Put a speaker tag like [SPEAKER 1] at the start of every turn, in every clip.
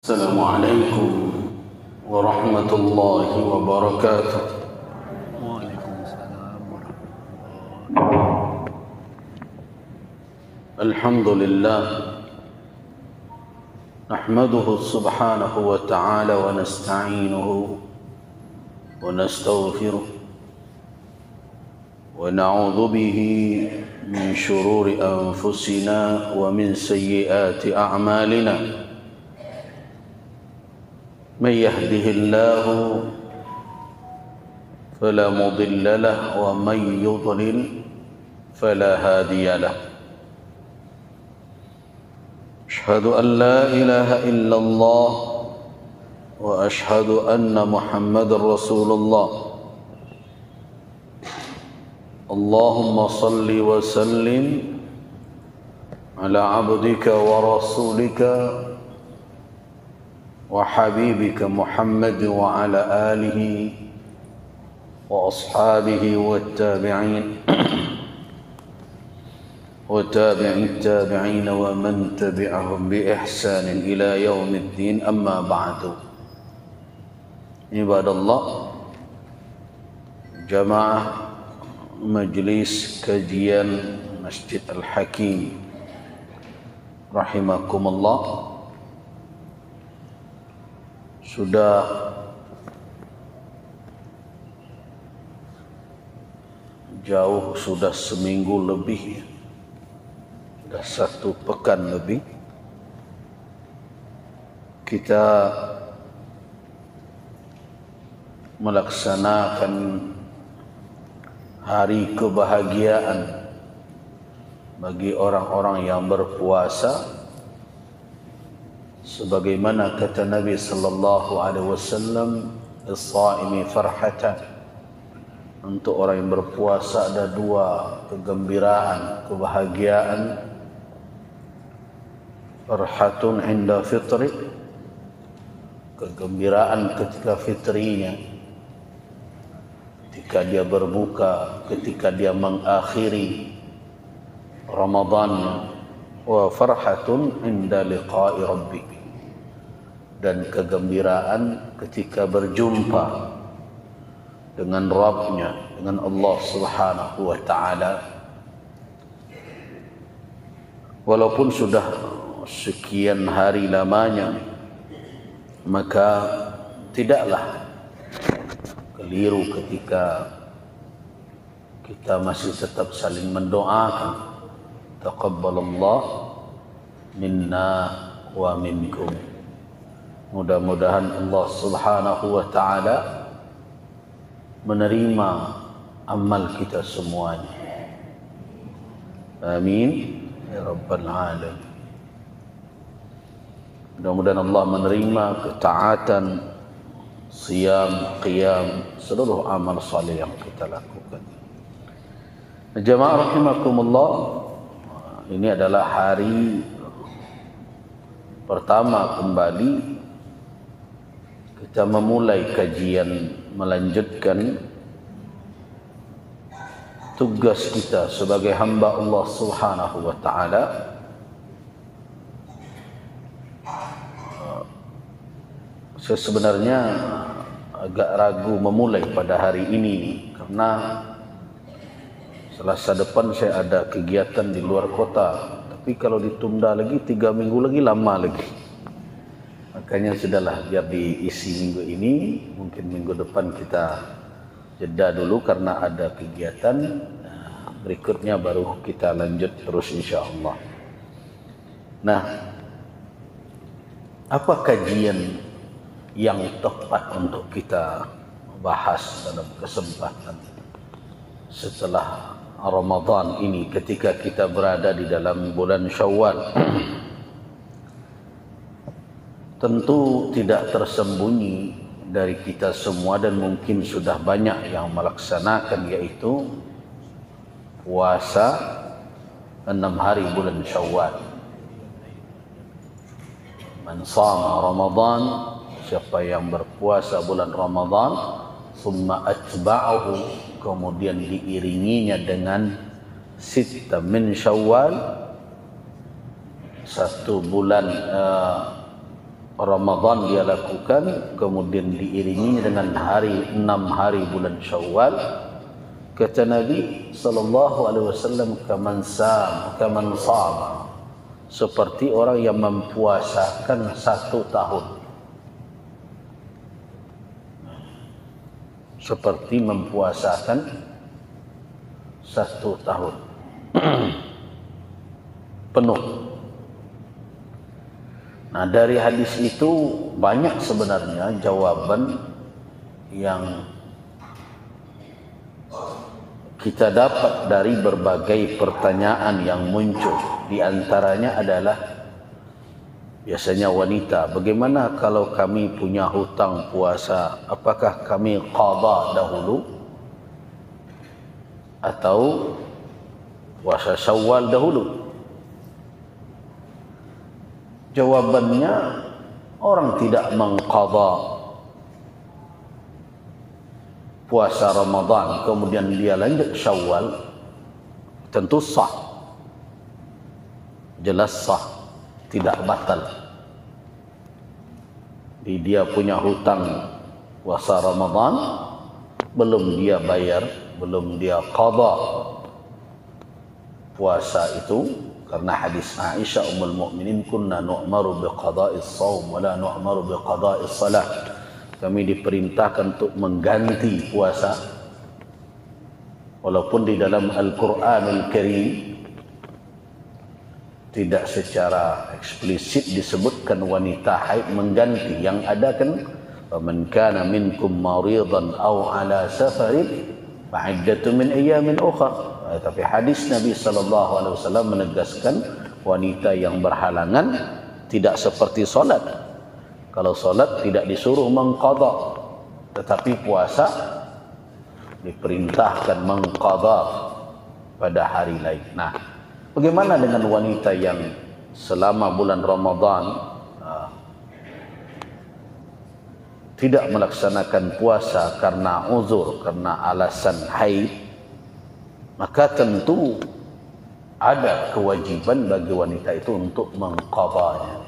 [SPEAKER 1] السلام عليكم ورحمة الله وبركاته.
[SPEAKER 2] وعليكم السلام ورحمة الله.
[SPEAKER 1] الحمد لله نحمده سبحانه وتعالى ونستعينه ونستغفره ونعوذ به من شرور أنفسنا ومن سيئات أعمالنا. من يهده الله فلا مضل له ومن يضلل فلا هادي له. أشهد أن لا إله إلا الله وأشهد أن محمد رسول الله. اللهم صل وسلم على عبدك ورسولك وحبيبك محمد وعلى آله وأصحابه والتابعين وتابع التابعين ومن تبعهم بإحسان إلى يوم الدين. أما بعد. عباد الله، jamaah majlis kajian Masjid Al-Hakim rahimakumullah, sudah jauh, sudah seminggu lebih, sudah 1 pekan lebih kita melaksanakan hari kebahagiaan bagi orang-orang yang berpuasa, sebagaimana kata Nabi sallallahu alaihi wasallam, "As-shaimi farhatan." Untuk orang yang berpuasa ada 2 kegembiraan, kebahagiaan. Farhatun inda fitri, kegembiraan ketika fitrinya, ketika dia berbuka, ketika dia mengakhiri Ramadannya. Wa farhatun inda liqa'i rabbih, dan kegembiraan ketika berjumpa dengan Rabbnya, dengan Allah Subhanahu wa ta'ala. Walaupun sudah sekian hari lamanya, maka tidaklah keliru ketika kita masih tetap saling mendoakan, taqabbalallah minna wa minkum. Mudah-mudahan Allah Subhanahu wa ta'ala menerima amal kita semuanya. Amin ya rabbal alamin. Mudah-mudahan Allah menerima ketaatan, siyam, qiyam, seluruh amal saleh yang kita lakukan. Jamaah rahimakumullah, ini adalah hari pertama kembali kita memulai kajian, melanjutkan tugas kita sebagai hamba Allah Subhanahu wa ta'ala. Saya sebenarnya agak ragu memulai pada hari ini karena Selasa depan saya ada kegiatan di luar kota, tapi kalau ditunda lagi 3 minggu lagi, lama lagi. Makanya sudahlah, biar diisi minggu ini, mungkin minggu depan kita jeda dulu karena ada kegiatan. Berikutnya baru kita lanjut terus insya-Allah. Nah, apa kajian yang tepat untuk kita bahas dalam kesempatan setelah Ramadan ini, ketika kita berada di dalam bulan Syawal? Tentu tidak tersembunyi dari kita semua dan mungkin sudah banyak yang melaksanakan, yaitu puasa 6 hari bulan Syawal. Man shama Ramadan, siapa yang berpuasa bulan Ramadan, summa atba'ahu, kemudian diiringinya dengan sitta min Syawal, 1 bulan Ramadan dia lakukan, kemudian diiringi dengan 6 hari bulan Syawal. Kata Nabi sallallahu alaihi wasallam, kaman sama, seperti orang yang mempuasakan 1 tahun. Seperti mempuasakan 1 tahun penuh. Nah, dari hadis itu banyak sebenarnya jawaban yang kita dapat dari berbagai pertanyaan yang muncul. Di antaranya adalah biasanya wanita, bagaimana kalau kami punya hutang puasa, apakah kami qada dahulu atau puasa Syawal dahulu? Jawabannya, orang tidak mengqada puasa Ramadan kemudian dia lanjut Syawal, tentu sah, jelas sah, tidak batal. Dia punya hutang puasa Ramadan, belum dia bayar, belum dia qada puasa itu, karena hadis Aisyah ummul mukminin, kunna nu'maru biqada'is shaum wa la nu'maru biqada'is salat. Kami diperintahkan untuk mengganti puasa, walaupun di dalam Al-Qur'anul Karim tidak secara eksplisit disebutkan wanita haid mengganti. Yang ada kan, faman kana minkum maridan aw ala safarin fa'iddatu min ayyamin ukhra. Tapi hadis Nabi sallallahu alaihi wasallam menegaskan wanita yang berhalangan tidak seperti solat. Kalau solat tidak disuruh mengqada, tetapi puasa diperintahkan mengqada pada hari lain. Nah, bagaimana dengan wanita yang selama bulan Ramadan tidak melaksanakan puasa karena uzur, karena alasan haid? Maka tentu ada kewajiban bagi wanita itu untuk mengqadanya.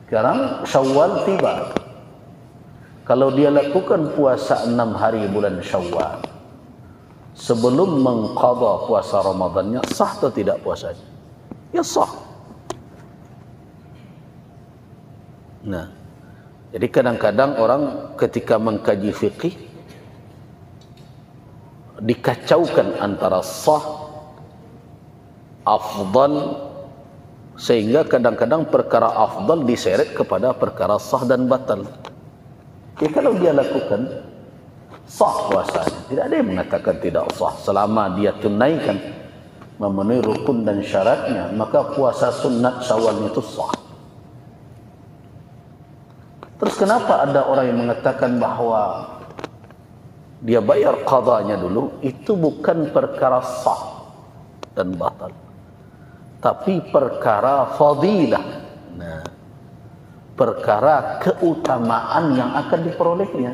[SPEAKER 1] Sekarang Syawal tiba. Kalau dia lakukan puasa 6 hari bulan Syawal sebelum mengqada puasa Ramadannya, sah atau tidak puasanya? Ya sah. Nah, jadi kadang-kadang orang ketika mengkaji fikih dikacaukan antara sah, afdal, sehingga kadang-kadang perkara afdal diseret kepada perkara sah dan batal. Ya, kalau dia lakukan sah puasanya, tidak ada yang mengatakan tidak sah selama dia tunaikan, memenuhi rukun dan syaratnya, maka puasa sunat Syawalnya itu sah. Terus kenapa ada orang yang mengatakan bahwa dia bayar qadanya dulu? Itu bukan perkara sah dan batal, tapi perkara fadilah. Nah, perkara keutamaan yang akan diperolehnya.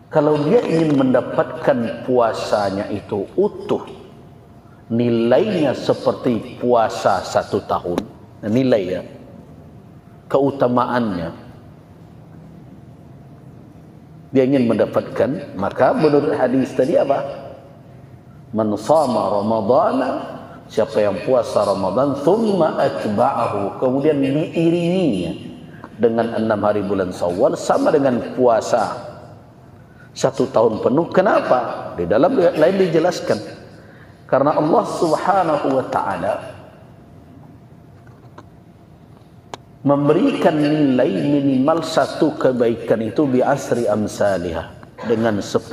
[SPEAKER 1] Kalau dia ingin mendapatkan puasanya itu utuh, nilainya seperti puasa 1 tahun, nilainya, keutamaannya, dia ingin mendapatkan, maka menurut hadis tadi apa? Man shama Ramadana, siapa yang puasa Ramadan, thumma atba'ahu, kemudian diiringinya dengan 6 hari bulan Syawal, sama dengan puasa 1 tahun penuh. Kenapa? Di dalam riwayat lain dijelaskan, karena Allah Subhanahu wa ta'ala memberikan nilai minimal 1 kebaikan itu bi asri amsalihah, dengan 10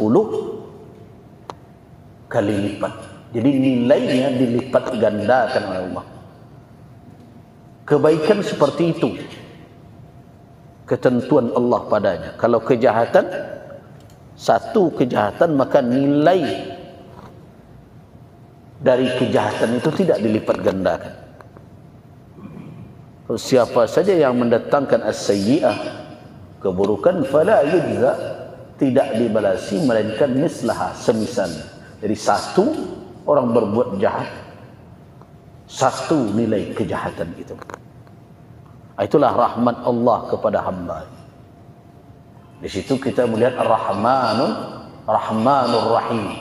[SPEAKER 1] kali lipat. Jadi nilainya dilipat gandakan oleh Allah. Kebaikan seperti itu ketentuan Allah padanya. Kalau kejahatan, 1 kejahatan, maka nilai dari kejahatan itu tidak dilipat gandakan. Siapa saja yang mendatangkan as-sayyi'ah, keburukan, fala yujza, tidak dibalasi melainkan mislaha, semisalnya. Jadi 1 orang berbuat jahat, 1 nilai kejahatan itu. Itulah rahmat Allah kepada hamba. Di situ kita melihat Rahmanur Rahim.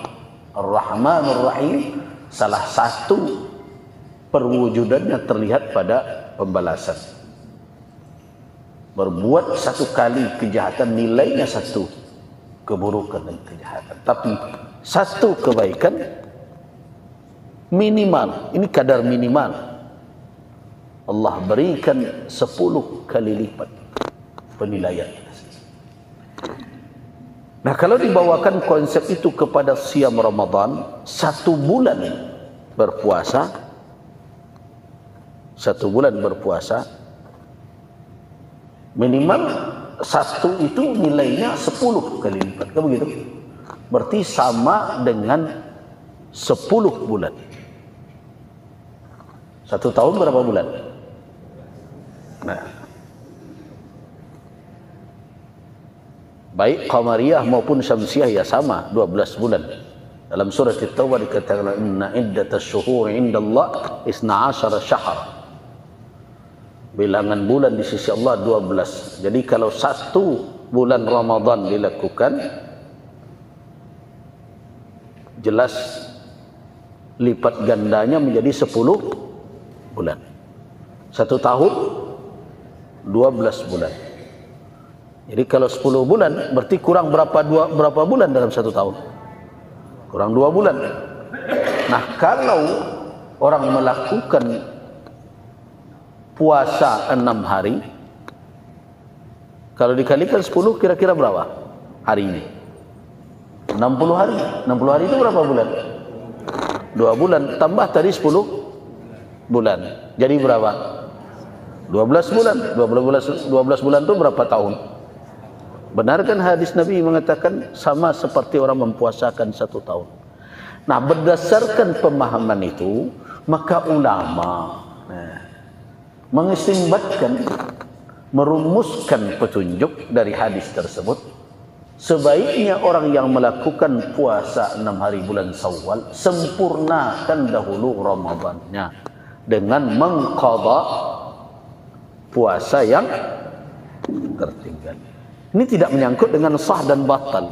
[SPEAKER 1] Ar-Rahmanur Rahim salah satu perwujudannya terlihat pada pembalasan. Berbuat satu kali kejahatan nilainya satu keburukan dan kejahatan. Tapi satu kebaikan minimal, ini kadar minimal, Allah berikan 10 kali lipat penilaian. Nah, kalau dibawakan konsep itu kepada siam Ramadan, 1 bulan berpuasa, 1 bulan berpuasa, minimal 1 itu nilainya 10 kali lipat. Kan begitu? Berarti sama dengan 10 bulan. 1 tahun berapa bulan? Nah, baik qamariyah maupun syamsiyah ya sama, 12 bulan. Dalam surah At-Taubah dikatakan inna iddatash syuhuri indallah 12 syahr. Bilangan bulan di sisi Allah 12. Jadi kalau 1 bulan Ramadan dilakukan, jelas lipat gandanya menjadi 10 bulan. 1 tahun 12 bulan. Jadi kalau 10 bulan berarti kurang berapa bulan dalam 1 tahun? Kurang 2 bulan. Nah, kalau orang melakukan puasa 6 hari, kalau dikalikan 10 kira-kira berapa hari ini? 60 hari. 60 hari itu berapa bulan? 2 bulan tambah tadi 10 bulan. Jadi berapa? 12 bulan. 12 bulan itu berapa tahun? Benar kan hadis Nabi mengatakan sama seperti orang mempuasakan 1 tahun. Nah, berdasarkan pemahaman itu, maka ulama mengistimbatkan, merumuskan petunjuk dari hadis tersebut. Sebaiknya orang yang melakukan puasa 6 hari bulan Syawal sempurnakan dahulu Ramadannya dengan mengqadha puasa yang tertinggal. Ini tidak menyangkut dengan sah dan batal.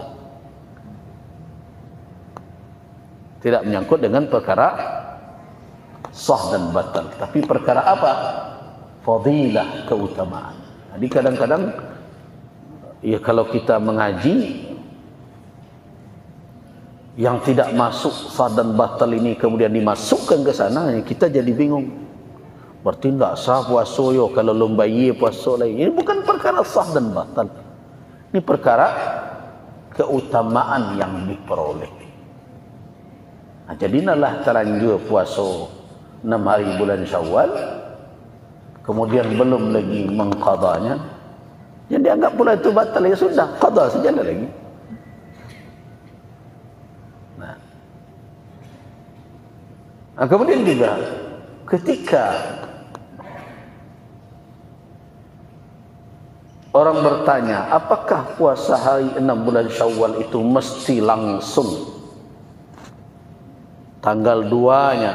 [SPEAKER 1] Tidak menyangkut dengan perkara sah dan batal. Tapi perkara apa? Fadilah, keutamaan. Jadi kadang-kadang ya kalau kita mengaji yang tidak masuk sah dan batal ini kemudian dimasukkan ke sana, kita jadi bingung. Berarti tidak sah puasa yo kalau lomba ye puasa lagi. Ini bukan perkara sah dan batal. Ini perkara keutamaan yang diperoleh. Nah, jadilah terlanjur puasa 6 hari bulan Syawal, kemudian belum lagi mengqadanya, jadi anggap pula itu batal, ya sudah, qadha saja lagi. Nah, kemudian juga ketika orang bertanya, apakah puasa hari 6 bulan Syawal itu mesti langsung tanggal 2-nya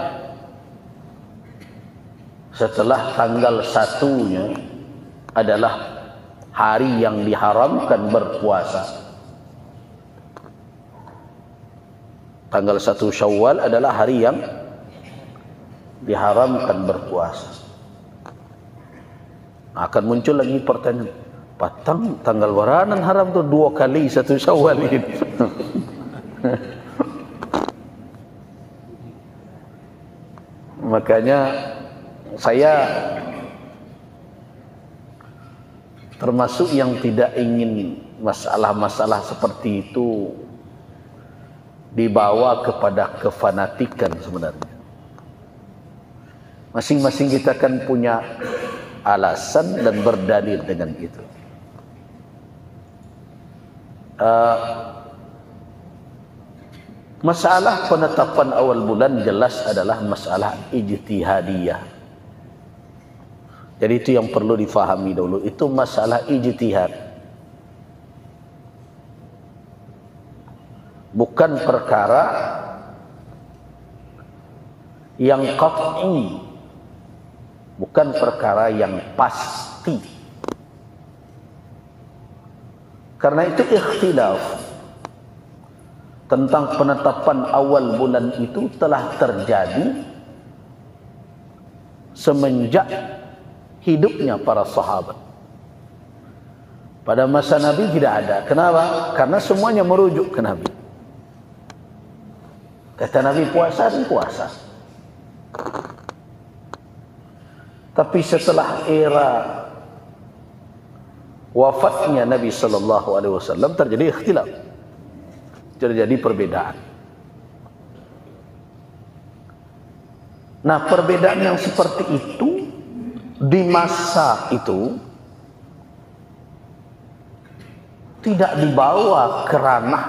[SPEAKER 1] setelah tanggal 1-nya adalah hari yang diharamkan berpuasa. Tanggal 1 Syawal adalah hari yang diharamkan berpuasa. Akan muncul lagi pertanyaan, patang tanggal waranan haram tu 2 kali 1 Syawal ini. Makanya saya termasuk yang tidak ingin masalah-masalah seperti itu dibawa kepada kefanatikan sebenarnya. Masing-masing kita kan punya alasan dan berdalil dengan itu. Masalah penetapan awal bulan jelas adalah masalah ijtihadiyah. Jadi itu yang perlu difahami dulu, itu masalah ijtihad. Bukan perkara yang qat'i, bukan perkara yang pas. pasti. Karena itu ikhtilaf tentang penetapan awal bulan itu telah terjadi semenjak hidupnya para sahabat. Pada masa Nabi tidak ada. Kenapa? Karena semuanya merujuk ke Nabi. Kata Nabi puasa dan puasa. Tapi setelah era wafatnya Nabi sallallahu alaihi wasallam terjadi ikhtilaf. Terjadi perbedaan. Nah, perbedaan yang seperti itu di masa itu tidak dibawa ke ranah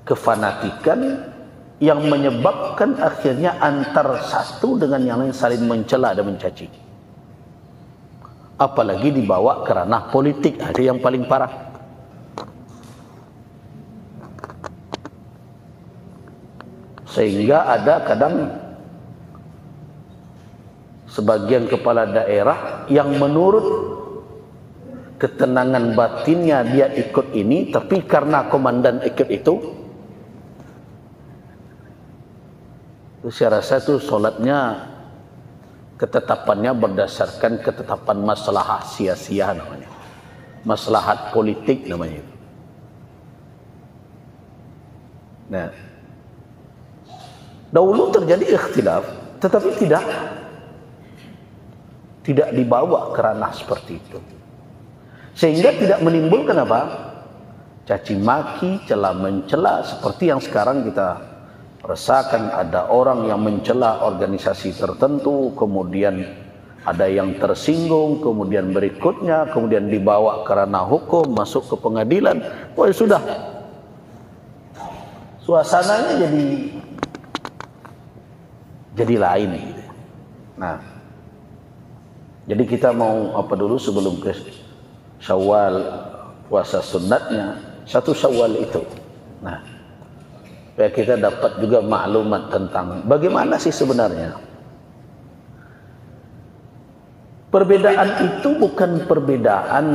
[SPEAKER 1] kefanatikan yang menyebabkan akhirnya antar satu dengan yang lain saling mencela dan mencaci. Apalagi dibawa ke ranah politik, ada yang paling parah. Sehingga ada kadang sebagian kepala daerah yang menurut ketenangan batinnya dia ikut ini, tapi karena komandan ikut itu saya rasa itu solatnya ketetapannya berdasarkan ketetapan maslahah sia-sia namanya, maslahat politik namanya. Nah, dahulu terjadi ikhtilaf, tetapi tidak dibawa ke ranah seperti itu, sehingga tidak menimbulkan apa? Caci maki, cela mencela seperti yang sekarang kita rasakan. Ada orang yang mencela organisasi tertentu, kemudian ada yang tersinggung, kemudian berikutnya kemudian dibawa ke ranah hukum, masuk ke pengadilan. Wah, sudah suasananya jadi lain gitu. Nah, jadi kita mau apa dulu sebelum ke Syawal, puasa sunnatnya 1 Syawal itu. Nah, supaya kita dapat juga maklumat tentang bagaimana sih sebenarnya. Perbedaan itu bukan perbedaan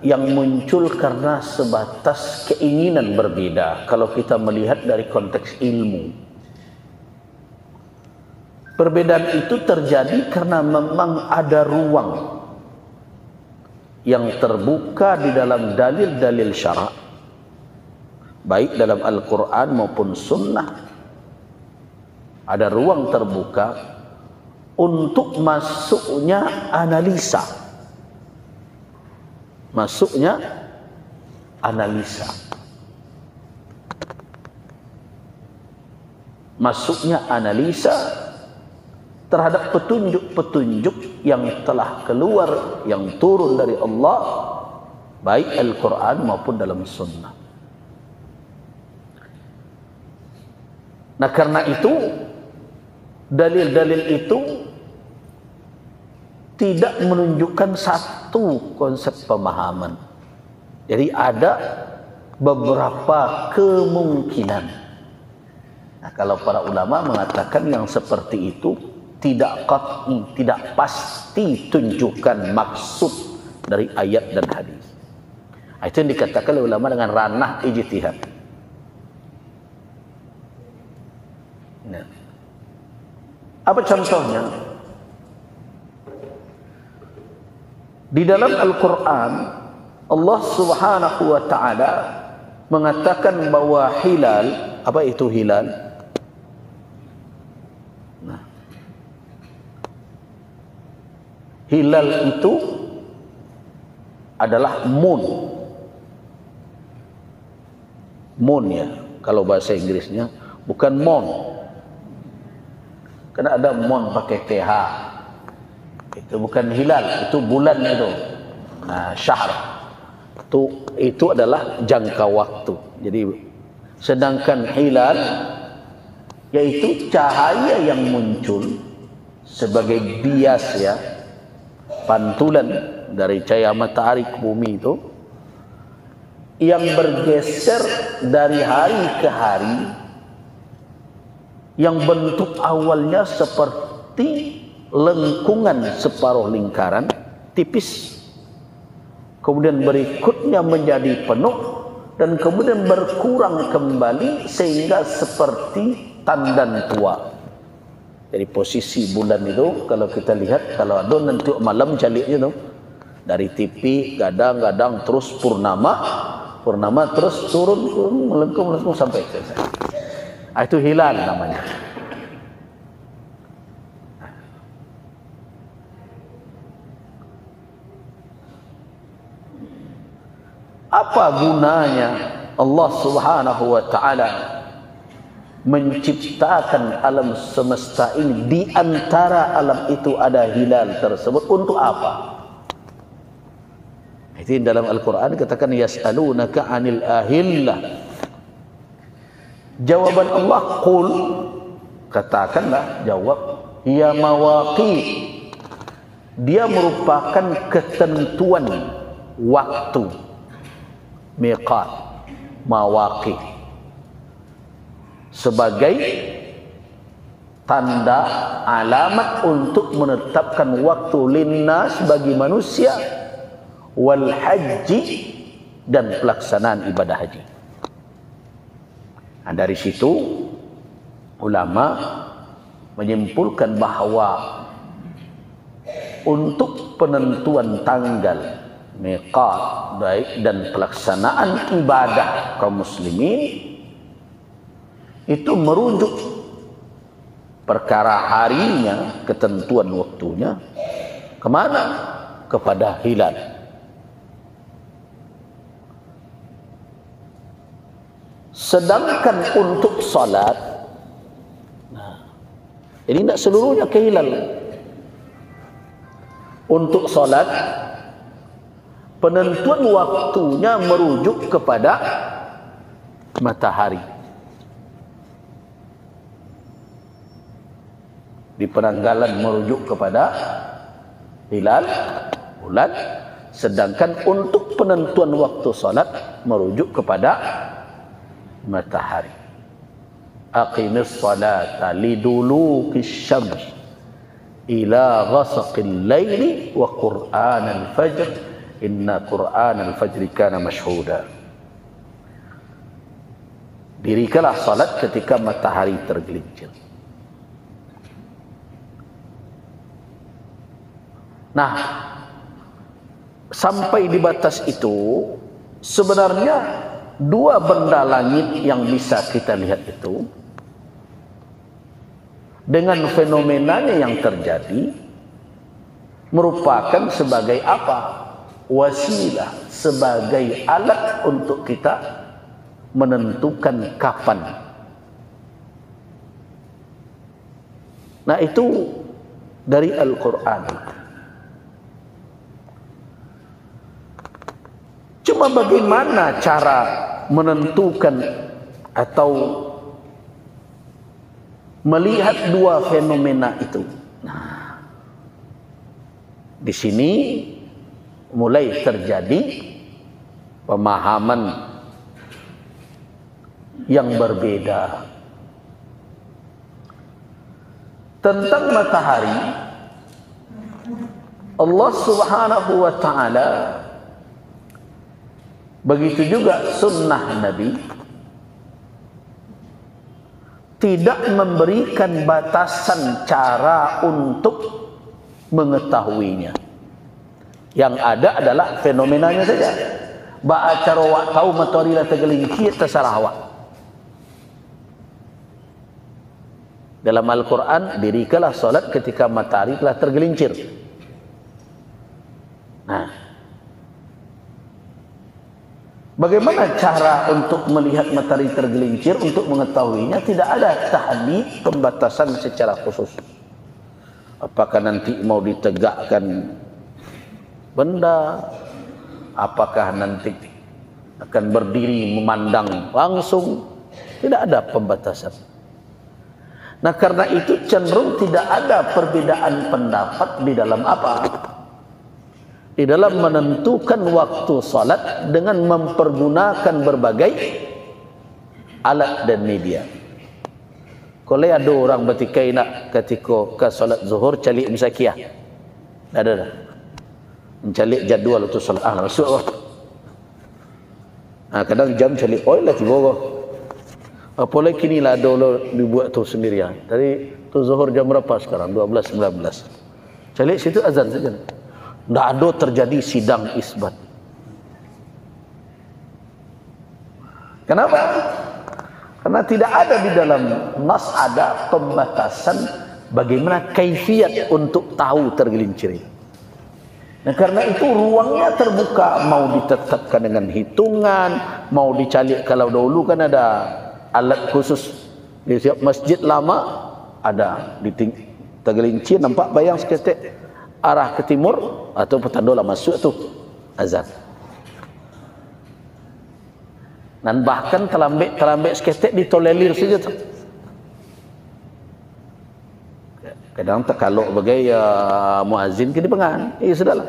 [SPEAKER 1] yang muncul karena sebatas keinginan berbeda. Kalau kita melihat dari konteks ilmu, perbedaan itu terjadi karena memang ada ruang yang terbuka di dalam dalil-dalil syarak, baik dalam Al-Quran maupun Sunnah. Ada ruang terbuka untuk masuknya analisa. Masuknya analisa. Masuknya analisa terhadap petunjuk-petunjuk yang telah keluar, yang turun dari Allah, baik Al-Quran maupun dalam Sunnah. Nah, karena itu dalil-dalil itu tidak menunjukkan satu konsep pemahaman. Jadi ada beberapa kemungkinan. Nah, kalau para ulama mengatakan yang seperti itu tidak qat'i, tidak pasti tunjukkan maksud dari ayat dan hadis. Itu yang dikatakan oleh ulama dengan ranah ijtihad. Nah, apa contohnya? Di dalam Al-Quran Allah Subhanahu wa ta'ala mengatakan bahwa hilal, apa itu hilal? Nah, hilal itu adalah moon. Moon ya, kalau bahasa Inggrisnya bukan moon. Karena ada moon pakai TH. Itu bukan hilal, itu bulan itu. Nah, syahr. Itu adalah jangka waktu. Jadi sedangkan hilal yaitu cahaya yang muncul sebagai bias ya, pantulan dari cahaya matahari ke bumi itu yang bergeser dari hari ke hari, yang bentuk awalnya seperti lengkungan separuh lingkaran tipis, kemudian berikutnya menjadi penuh, dan kemudian berkurang kembali sehingga seperti tandan tua. Jadi posisi bulan itu kalau kita lihat, kalau ada nanti malam jaliknya tuh dari TV kadang-kadang terus purnama terus turun melengkung sampai selesai. Itu hilal namanya. Apa gunanya Allah Subhanahu wa taala menciptakan alam semesta ini? Di antara alam itu ada hilal tersebut untuk apa? Itu dalam Al-Quran katakan yas'alunaka 'anil ahillah. Jawaban Allah, qul, katakanlah, jawab, ya mawaqit. Dia merupakan ketentuan waktu, miqat, mawaqit, sebagai tanda alamat untuk menetapkan waktu linnas bagi manusia, wal haji, dan pelaksanaan ibadah haji. Nah, dari situ ulama menyimpulkan bahwa untuk penentuan tanggal miqat baik dan pelaksanaan ibadah kaum muslimin itu merujuk perkara harinya, ketentuan waktunya kemana? Kepada hilal. Sedangkan untuk salat, ini tidak seluruhnya ke hilal. Untuk salat, penentuan waktunya merujuk kepada matahari. Di penanggalan merujuk kepada hilal, bulan. Sedangkan untuk penentuan waktu salat merujuk kepada matahari. Aqimis salata liduluki syams ila ghasaqil laili wa qur'anal fajr inna qur'anal fajri kana mashhuda. Dirikanlah salat ketika matahari tergelincir. Nah, sampai di batas itu sebenarnya dua benda langit yang bisa kita lihat itu dengan fenomenanya yang terjadi merupakan sebagai apa? Wasilah, sebagai alat untuk kita menentukan kapan. Nah, itu dari Al-Quran. Cuma bagaimana cara menentukan atau melihat dua fenomena itu? Nah, di sini mulai terjadi pemahaman yang berbeda tentang matahari. Allah Subhanahu wa taala, begitu juga sunnah Nabi, tidak memberikan batasan cara untuk mengetahuinya. Yang ada adalah fenomenanya saja. Ba'acara wa tahu matahari la tergelincir terserah awak. Dalam Al-Quran, dirikanlah salat ketika matahari telah tergelincir. Nah, bagaimana cara untuk melihat matahari tergelincir, untuk mengetahuinya? Tidak ada tahdid, pembatasan secara khusus. Apakah nanti mau ditegakkan benda, apakah nanti akan berdiri memandang langsung? Tidak ada pembatasan. Nah, karena itu cenderung tidak ada perbedaan pendapat di dalam apa? Di dalam menentukan waktu salat dengan mempergunakan berbagai alat dan media. Kalau ada orang bertikai nak ketika ke solat zuhur calik misakiyah. Ada dah. Mencalik jadual untuk solat masuk Allah. Kadang jam calik oil lah tiba Allah. Apalagi kini lah ada dibuat tu sendirian. Tadi tu zuhur jam berapa sekarang? 12.19. Calik situ azan saja. Tak ada terjadi sidang isbat. Kenapa? Karena tidak ada di dalam nas ada pembatasan bagaimana kaifiat untuk tahu tergelincir. Nah, karena itu ruangnya terbuka, mau ditetapkan dengan hitungan, mau dicalik. Kalau dahulu kan ada alat khusus di setiap masjid lama ada di tergelincir, nampak bayang seketik arah ke timur atau petanda lah masuk tu azan. Dan bahkan terlambat seketik ditolerir saja tu. Kadang terkaluk bagai muazzin ke di pengan. Sudahlah.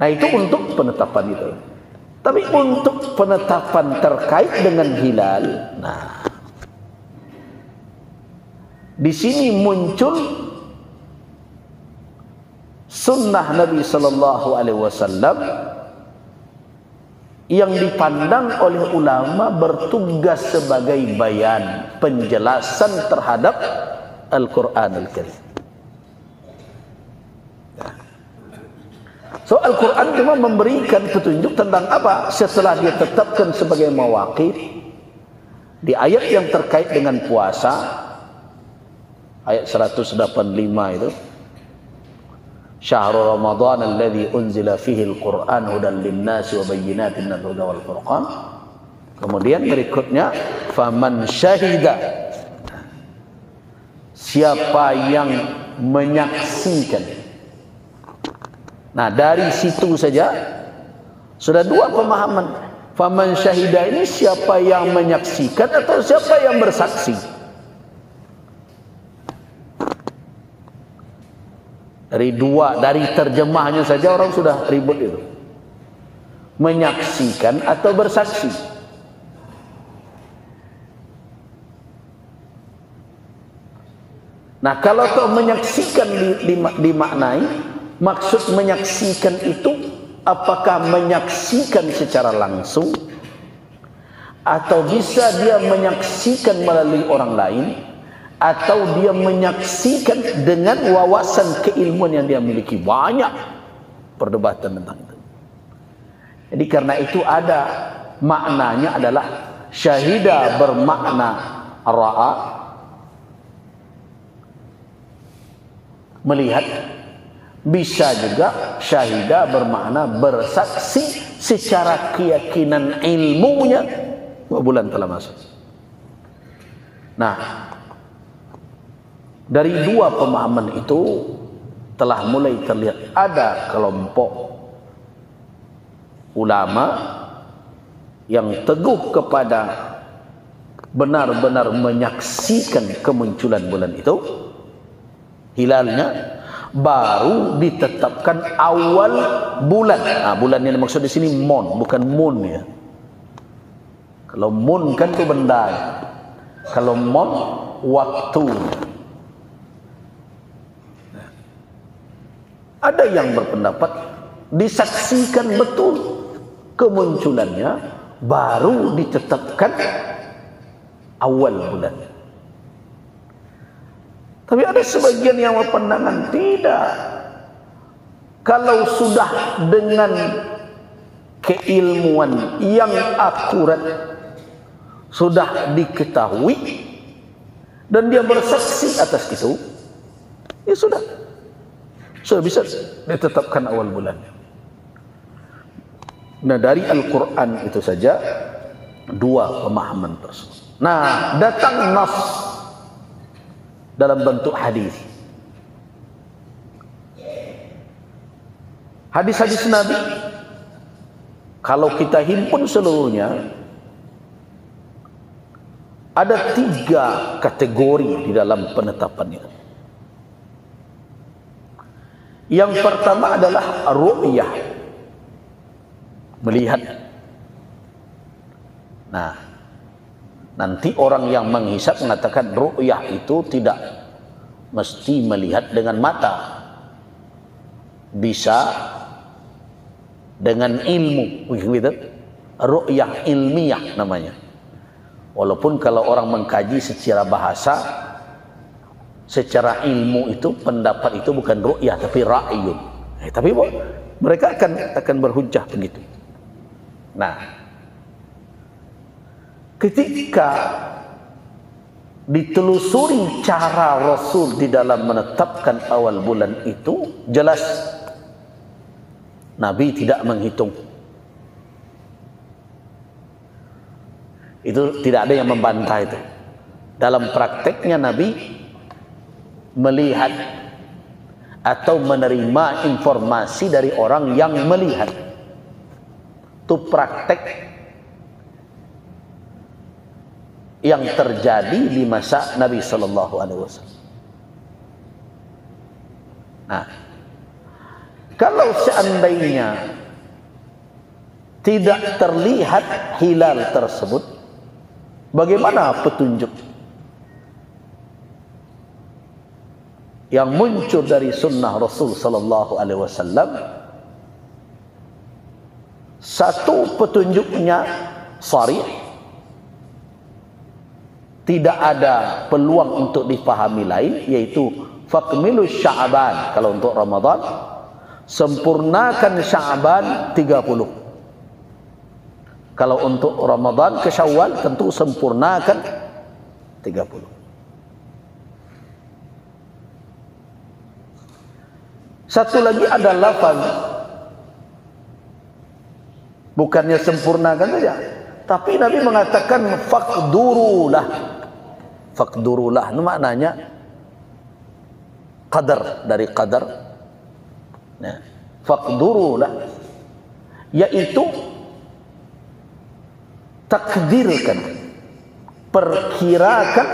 [SPEAKER 1] Nah, itu untuk penetapan itu. Tapi untuk penetapan terkait dengan hilal, nah, di sini muncul sunnah Nabi sallallahu alaihi wasallam yang dipandang oleh ulama bertugas sebagai bayan, penjelasan terhadap Al-Quran Al-Karim. So Al-Quran cuma memberikan petunjuk tentang apa setelah dia tetapkan sebagai mawaqit. Di ayat yang terkait dengan puasa, ayat 185 itu, Syahrul Ramadan alladzi unzila fihi al-Qur'an hudan lin-nasi wa bayyinatin minal huda wal furqan. Kemudian berikutnya faman syahida, siapa yang menyaksikan. Nah, dari situ saja sudah dua pemahaman. Faman syahida ini siapa yang menyaksikan atau siapa yang bersaksi? Dari terjemahnya saja orang sudah ribut itu. Menyaksikan atau bersaksi. Nah, kalau kau menyaksikan dimaknai, maksud menyaksikan itu apakah menyaksikan secara langsung atau bisa dia menyaksikan melalui orang lain, atau dia menyaksikan dengan wawasan keilmuan yang dia miliki. Banyak perdebatan tentang itu. Jadi karena itu ada maknanya adalah syahida bermakna ra'a, melihat. Bisa juga syahida bermakna bersaksi secara keyakinan ilmunya bulan telah masuk. Nah, dari dua pemahaman itu telah mulai terlihat ada kelompok ulama yang teguh kepada benar-benar menyaksikan kemunculan bulan itu, hilalnya, baru ditetapkan awal bulan. Nah, bulan yang dimaksud di sini mon, bukan moon ya. Kalau moon kan itu benda. Kalau mon waktu. Ada yang berpendapat disaksikan betul kemunculannya, baru ditetapkan awal bulan. Tapi ada sebagian yang berpandangan tidak. Kalau sudah dengan keilmuan yang akurat sudah diketahui dan dia bersaksi atas itu, ya sudah bisa ditetapkan awal bulan. Nah, dari Al-Quran itu saja dua pemahaman tersebut. Nah, datang nas dalam bentuk hadis. Hadis-hadis Nabi kalau kita himpun seluruhnya ada 3 kategori di dalam penetapannya. Yang pertama adalah ru'yah, melihat. Nah, Nanti orang yang menghisap mengatakan ru'yah itu tidak mesti melihat dengan mata, bisa dengan ilmu, gitu. Ru'yah ilmiah namanya. Walaupun kalau orang mengkaji secara bahasa, secara ilmu itu pendapat itu bukan ru'yah tapi ra'yun. Tapi mereka akan berhujjah begitu. Nah, ketika ditelusuri cara Rasul di dalam menetapkan awal bulan itu, jelas Nabi tidak menghitung. Itu tidak ada yang membantah itu. Dalam prakteknya Nabi melihat atau menerima informasi dari orang yang melihat. Itu praktek yang terjadi di masa Nabi Sallallahu Alaihi Wasallam. Nah, kalau seandainya tidak terlihat hilal tersebut, bagaimana petunjuk yang muncul dari sunnah Rasul Sallallahu Alaihi Wasallam? Satu, petunjuknya sharih, tidak ada peluang untuk dipahami lain, yaitu fakmilu Sya'ban. Kalau untuk Ramadan, sempurnakan Sya'ban 30. Kalau untuk Ramadan ke Syawal, tentu sempurnakan 30. Satu lagi ada lafaz, bukannya sempurnakan saja, tapi Nabi mengatakan faqdurulah. Faqdurulah itu maknanya qadar, dari qadar. Nah, faqdurulah yaitu takdirkan, perkirakan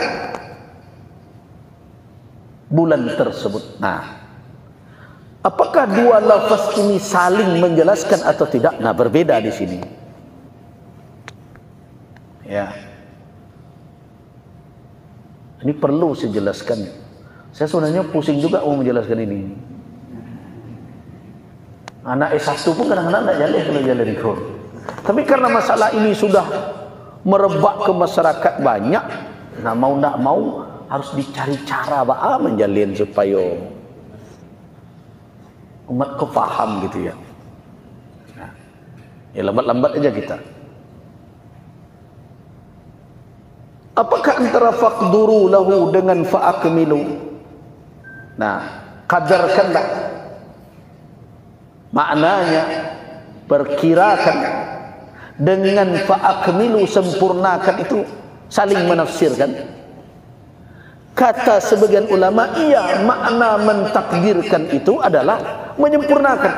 [SPEAKER 1] bulan tersebut. Nah, apakah dua lafaz ini saling menjelaskan atau tidak? Nah, berbeda di sini. Ya. Ini perlu saya jelaskan. Saya sebenarnya pusing juga mau menjelaskan ini. Anak S1 pun kadang-kadang tidak jalan kalau jalan itu. Tapi karena masalah ini sudah merebak ke masyarakat banyak, nah mau tidak mau harus dicari cara menjalin supaya umat kau paham gitu ya. Nah, ya lambat-lambat aja kita. Apakah antara faqduru lahu dengan fa'akmilu? Nah, kadarkanlah. Maknanya perkirakan, dengan fa'akmilu sempurnakan, itu saling menafsirkan. Kata sebagian ulama, iya, makna mentakdirkan itu adalah menyempurnakan.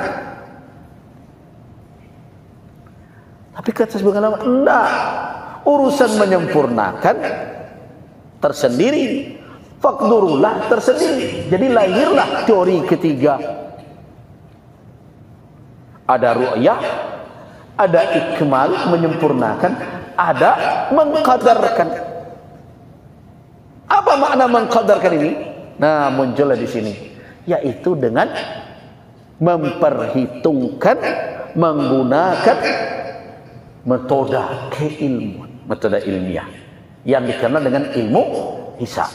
[SPEAKER 1] Tapi kata sebagian ulama, enggak, urusan menyempurnakan tersendiri, faqdurullah tersendiri. Jadi lahirlah teori ketiga. Ada ru'yah, ada ikmal, menyempurnakan, ada mengqadarkan. Apa makna mengqadarkan ini? Nah, muncullah di sini, yaitu dengan memperhitungkan, menggunakan metode keilmuan, metode ilmiah yang dikenal dengan ilmu hisab.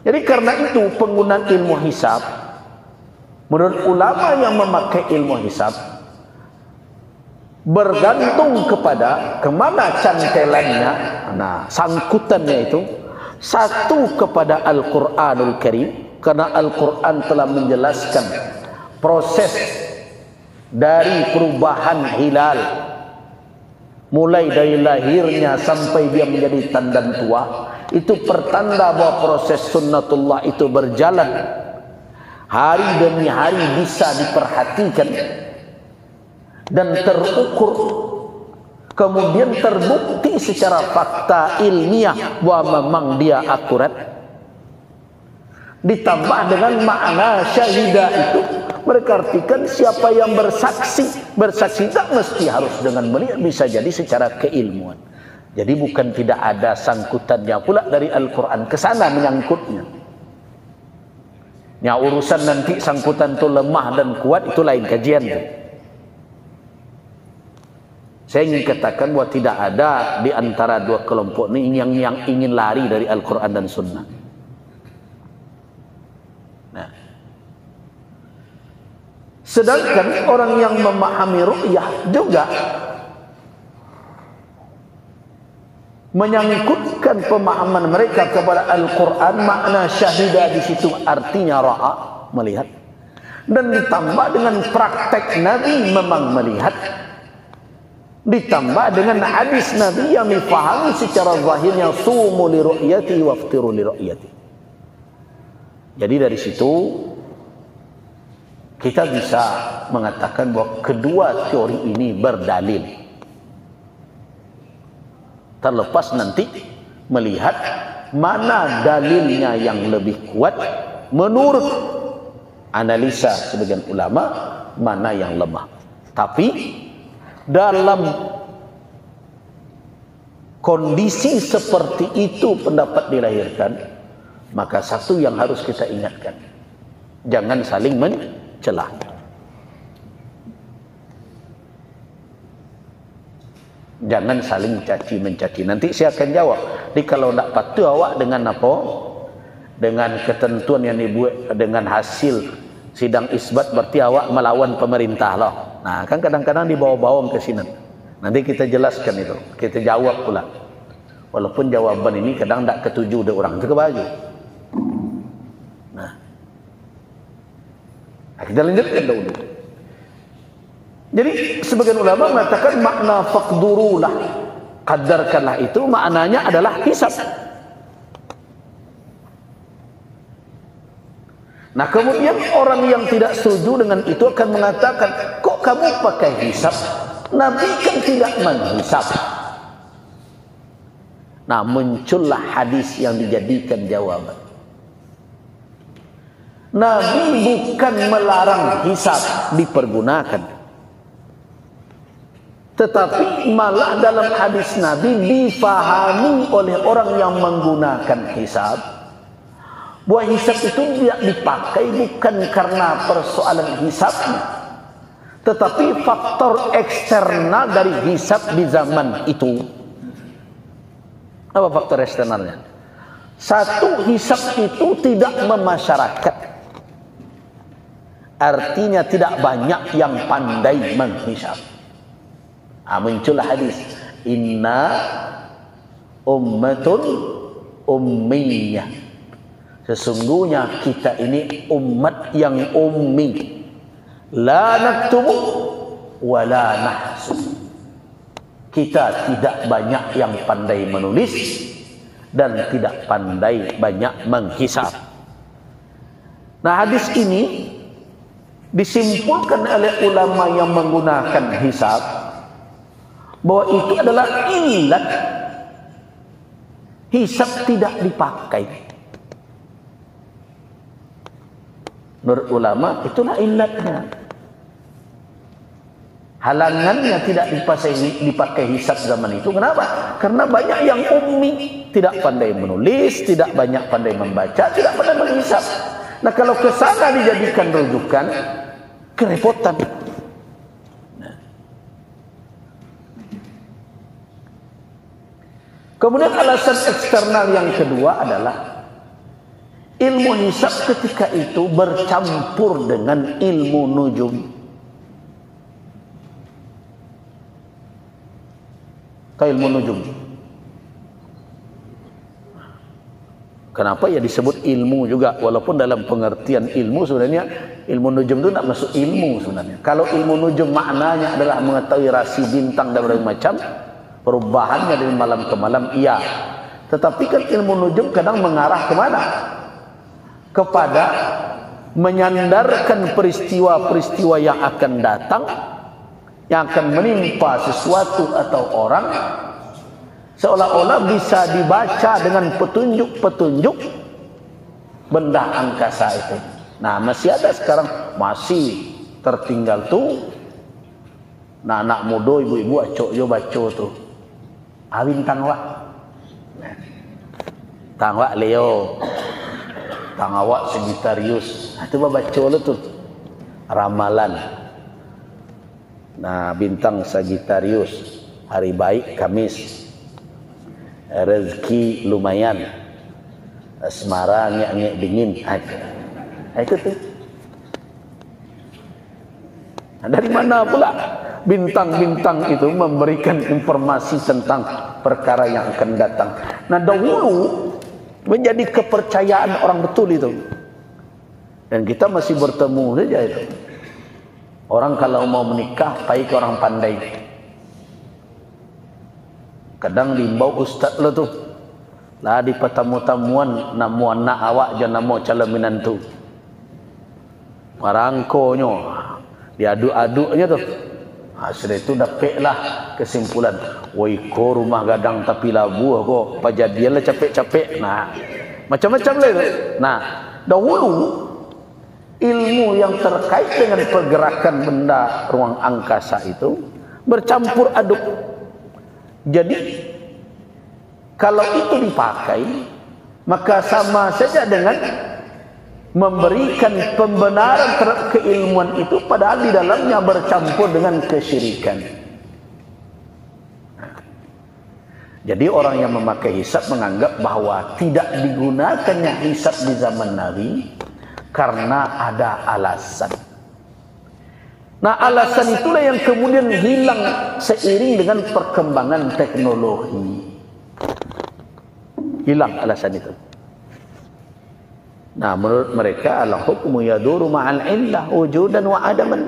[SPEAKER 1] Jadi karena itu penggunaan ilmu hisab, menurut ulama yang memakai ilmu hisab, bergantung kepada kemana cantelannya, nah sangkutannya itu, satu kepada Al-Quranul Karim, karena Al-Quran telah menjelaskan proses dari perubahan hilal, mulai dari lahirnya sampai dia menjadi tandan tua. Itu pertanda bahwa proses sunnatullah itu berjalan hari demi hari, bisa diperhatikan dan terukur, kemudian terbukti secara fakta ilmiah bahwa memang dia akurat. Ditambah dengan makna syahidah itu, Mereka artikan siapa yang bersaksi tak mesti harus dengan melihat, bisa jadi secara keilmuan. Jadi bukan tidak ada sangkutannya pula dari Al-Quran ke sana menyangkutnya. Yang urusan nanti sangkutan itu lemah dan kuat itu lain kajian. Saya ingin katakan bahwa tidak ada di antara dua kelompok ini yang ingin lari dari Al-Quran dan Sunnah. Nah, sedangkan orang yang memahami ru'yah juga menyangkutkan pemahaman mereka kepada Al-Quran, makna syahidah di situ artinya ra'a, melihat, dan ditambah dengan praktek Nabi memang melihat, ditambah dengan hadis Nabi yang difahami secara zahirnya, sumu li ru'yati waftiru li ru'yati. Jadi dari situ kita bisa mengatakan bahwa kedua teori ini berdalil. Terlepas nanti melihat mana dalilnya yang lebih kuat menurut analisa sebagian ulama, mana yang lemah. Tapi dalam kondisi seperti itu pendapat dilahirkan, maka satu yang harus kita ingatkan, jangan saling mencelah. Jangan saling caci-mencaci. Nanti saya akan jawab. Jadi kalau tak patuh awak dengan apa? Dengan ketentuan yang dibuat dengan hasil sidang isbat, berarti awak melawan pemerintah lah. Nah, kan kadang-kadang dibawa-bawa ke sini. Nanti kita jelaskan itu. Kita jawab pula. Walaupun jawaban ini kadang tak ketuju dari orang. Itu kebaju. Nah, kita lanjutkan dulu. Jadi sebagian ulama mengatakan makna faqdurulah, qadarkanlah, itu maknanya adalah hisab. Nah, kemudian orang yang tidak setuju dengan itu akan mengatakan, kok kamu pakai hisab? Nabi kan tidak menghisab. Nah, muncullah hadis yang dijadikan jawaban. Nabi bukan melarang hisab dipergunakan, tetapi malah dalam hadis Nabi difahami oleh orang yang menggunakan hisab bahwa hisab itu tidak dipakai bukan karena persoalan hisabnya, tetapi faktor eksternal dari hisab di zaman itu. Apa faktor eksternalnya? Satu, hisab itu tidak memasyarakat, artinya tidak banyak yang pandai menghisab. Muncullah hadis, inna ummatun ummiyah, sesungguhnya kita ini umat yang ummi, la naktubu wa la nahsub, kita tidak banyak yang pandai menulis dan tidak pandai banyak menghisab. Nah, hadis ini disimpulkan oleh ulama yang menggunakan hisab bahwa itu adalah ilat hisab tidak dipakai. Menurut ulama itulah ilatnya. Halangannya tidak dipakai hisab zaman itu. Kenapa? Karena banyak yang ummi, tidak pandai menulis, tidak banyak pandai membaca, tidak pandai menghisab. Nah, kalau ke sana dijadikan rujukan, kerepotan. Kemudian alasan eksternal yang kedua adalah ilmu hisab ketika itu bercampur dengan ilmu nujum. Tahu ilmu nujum? Kenapa ya disebut ilmu juga? Walaupun dalam pengertian ilmu sebenarnya ilmu nujum itu tidak masuk ilmu sebenarnya. Kalau ilmu nujum maknanya adalah mengetahui rasi bintang dan berbagai macam, perubahannya dari malam ke malam, iya. Tetapi kan ilmu nujum kadang mengarah kemana? Kepada menyandarkan peristiwa-peristiwa yang akan datang, yang akan menimpa sesuatu atau orang, seolah-olah bisa dibaca dengan petunjuk-petunjuk benda angkasa itu. Nah, masih ada sekarang, masih tertinggal tuh. Nah, anak muda, ibu-ibu acok jo baca tuh. Awin tangwa. Tangwa Leo. Tangwa Sagittarius. Nah, itu baca lo tuh. Ramalan. Nah, bintang Sagittarius. Hari baik Kamis. Rezeki lumayan. Asmara ngek dingin. Nah, itu tuh. Nah, dari mana pula bintang-bintang itu memberikan informasi tentang perkara yang akan datang. Nah, dahulu menjadi kepercayaan orang betul itu. Dan kita masih bertemu saja itu. Orang kalau mau menikah, baik orang pandai. Kadang diimbau ustaz lo tuh. Lah di pertamu-tamuan namu anak awak jangan namu calon menantu. Marangkonyo. Diaduk-aduknya tuh. Sudah itu dapatlah kesimpulan. Woi ko rumah gadang tapi labu kok. Pajadian lah capek-capek. Nah, macam-macam lah itu. Nah, dahulu ilmu yang terkait dengan pergerakan benda ruang angkasa itu bercampur aduk. Jadi kalau itu dipakai, maka sama saja dengan memberikan pembenaran terhadap keilmuan itu, padahal di dalamnya bercampur dengan kesyirikan. Jadi orang yang memakai hisab menganggap bahwa tidak digunakannya hisab di zaman Nabi karena ada alasan. Nah, alasan itulah yang kemudian hilang seiring dengan perkembangan teknologi. Hilang alasan itu. Nah, menurut mereka al-hukmu yaduru ma'al illah wujudan wa adaman.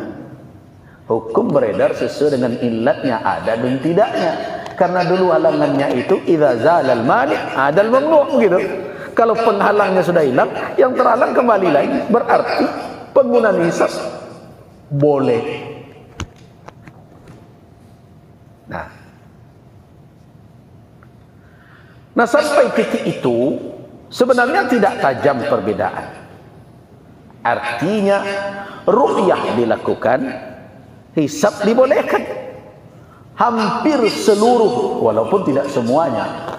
[SPEAKER 1] Hukum beredar sesuai dengan illatnya, ada dan tidaknya. Karena dulu halangannya itu idza zalal mani' adal mamnu' begitu. Kalau penghalangnya sudah hilang, yang terhalang kembali lagi. Berarti penggunaan hisab boleh. Nah, sampai titik itu sebenarnya tidak tajam perbedaan. Artinya ru'yah dilakukan, hisab dibolehkan. Hampir seluruh, walaupun tidak semuanya,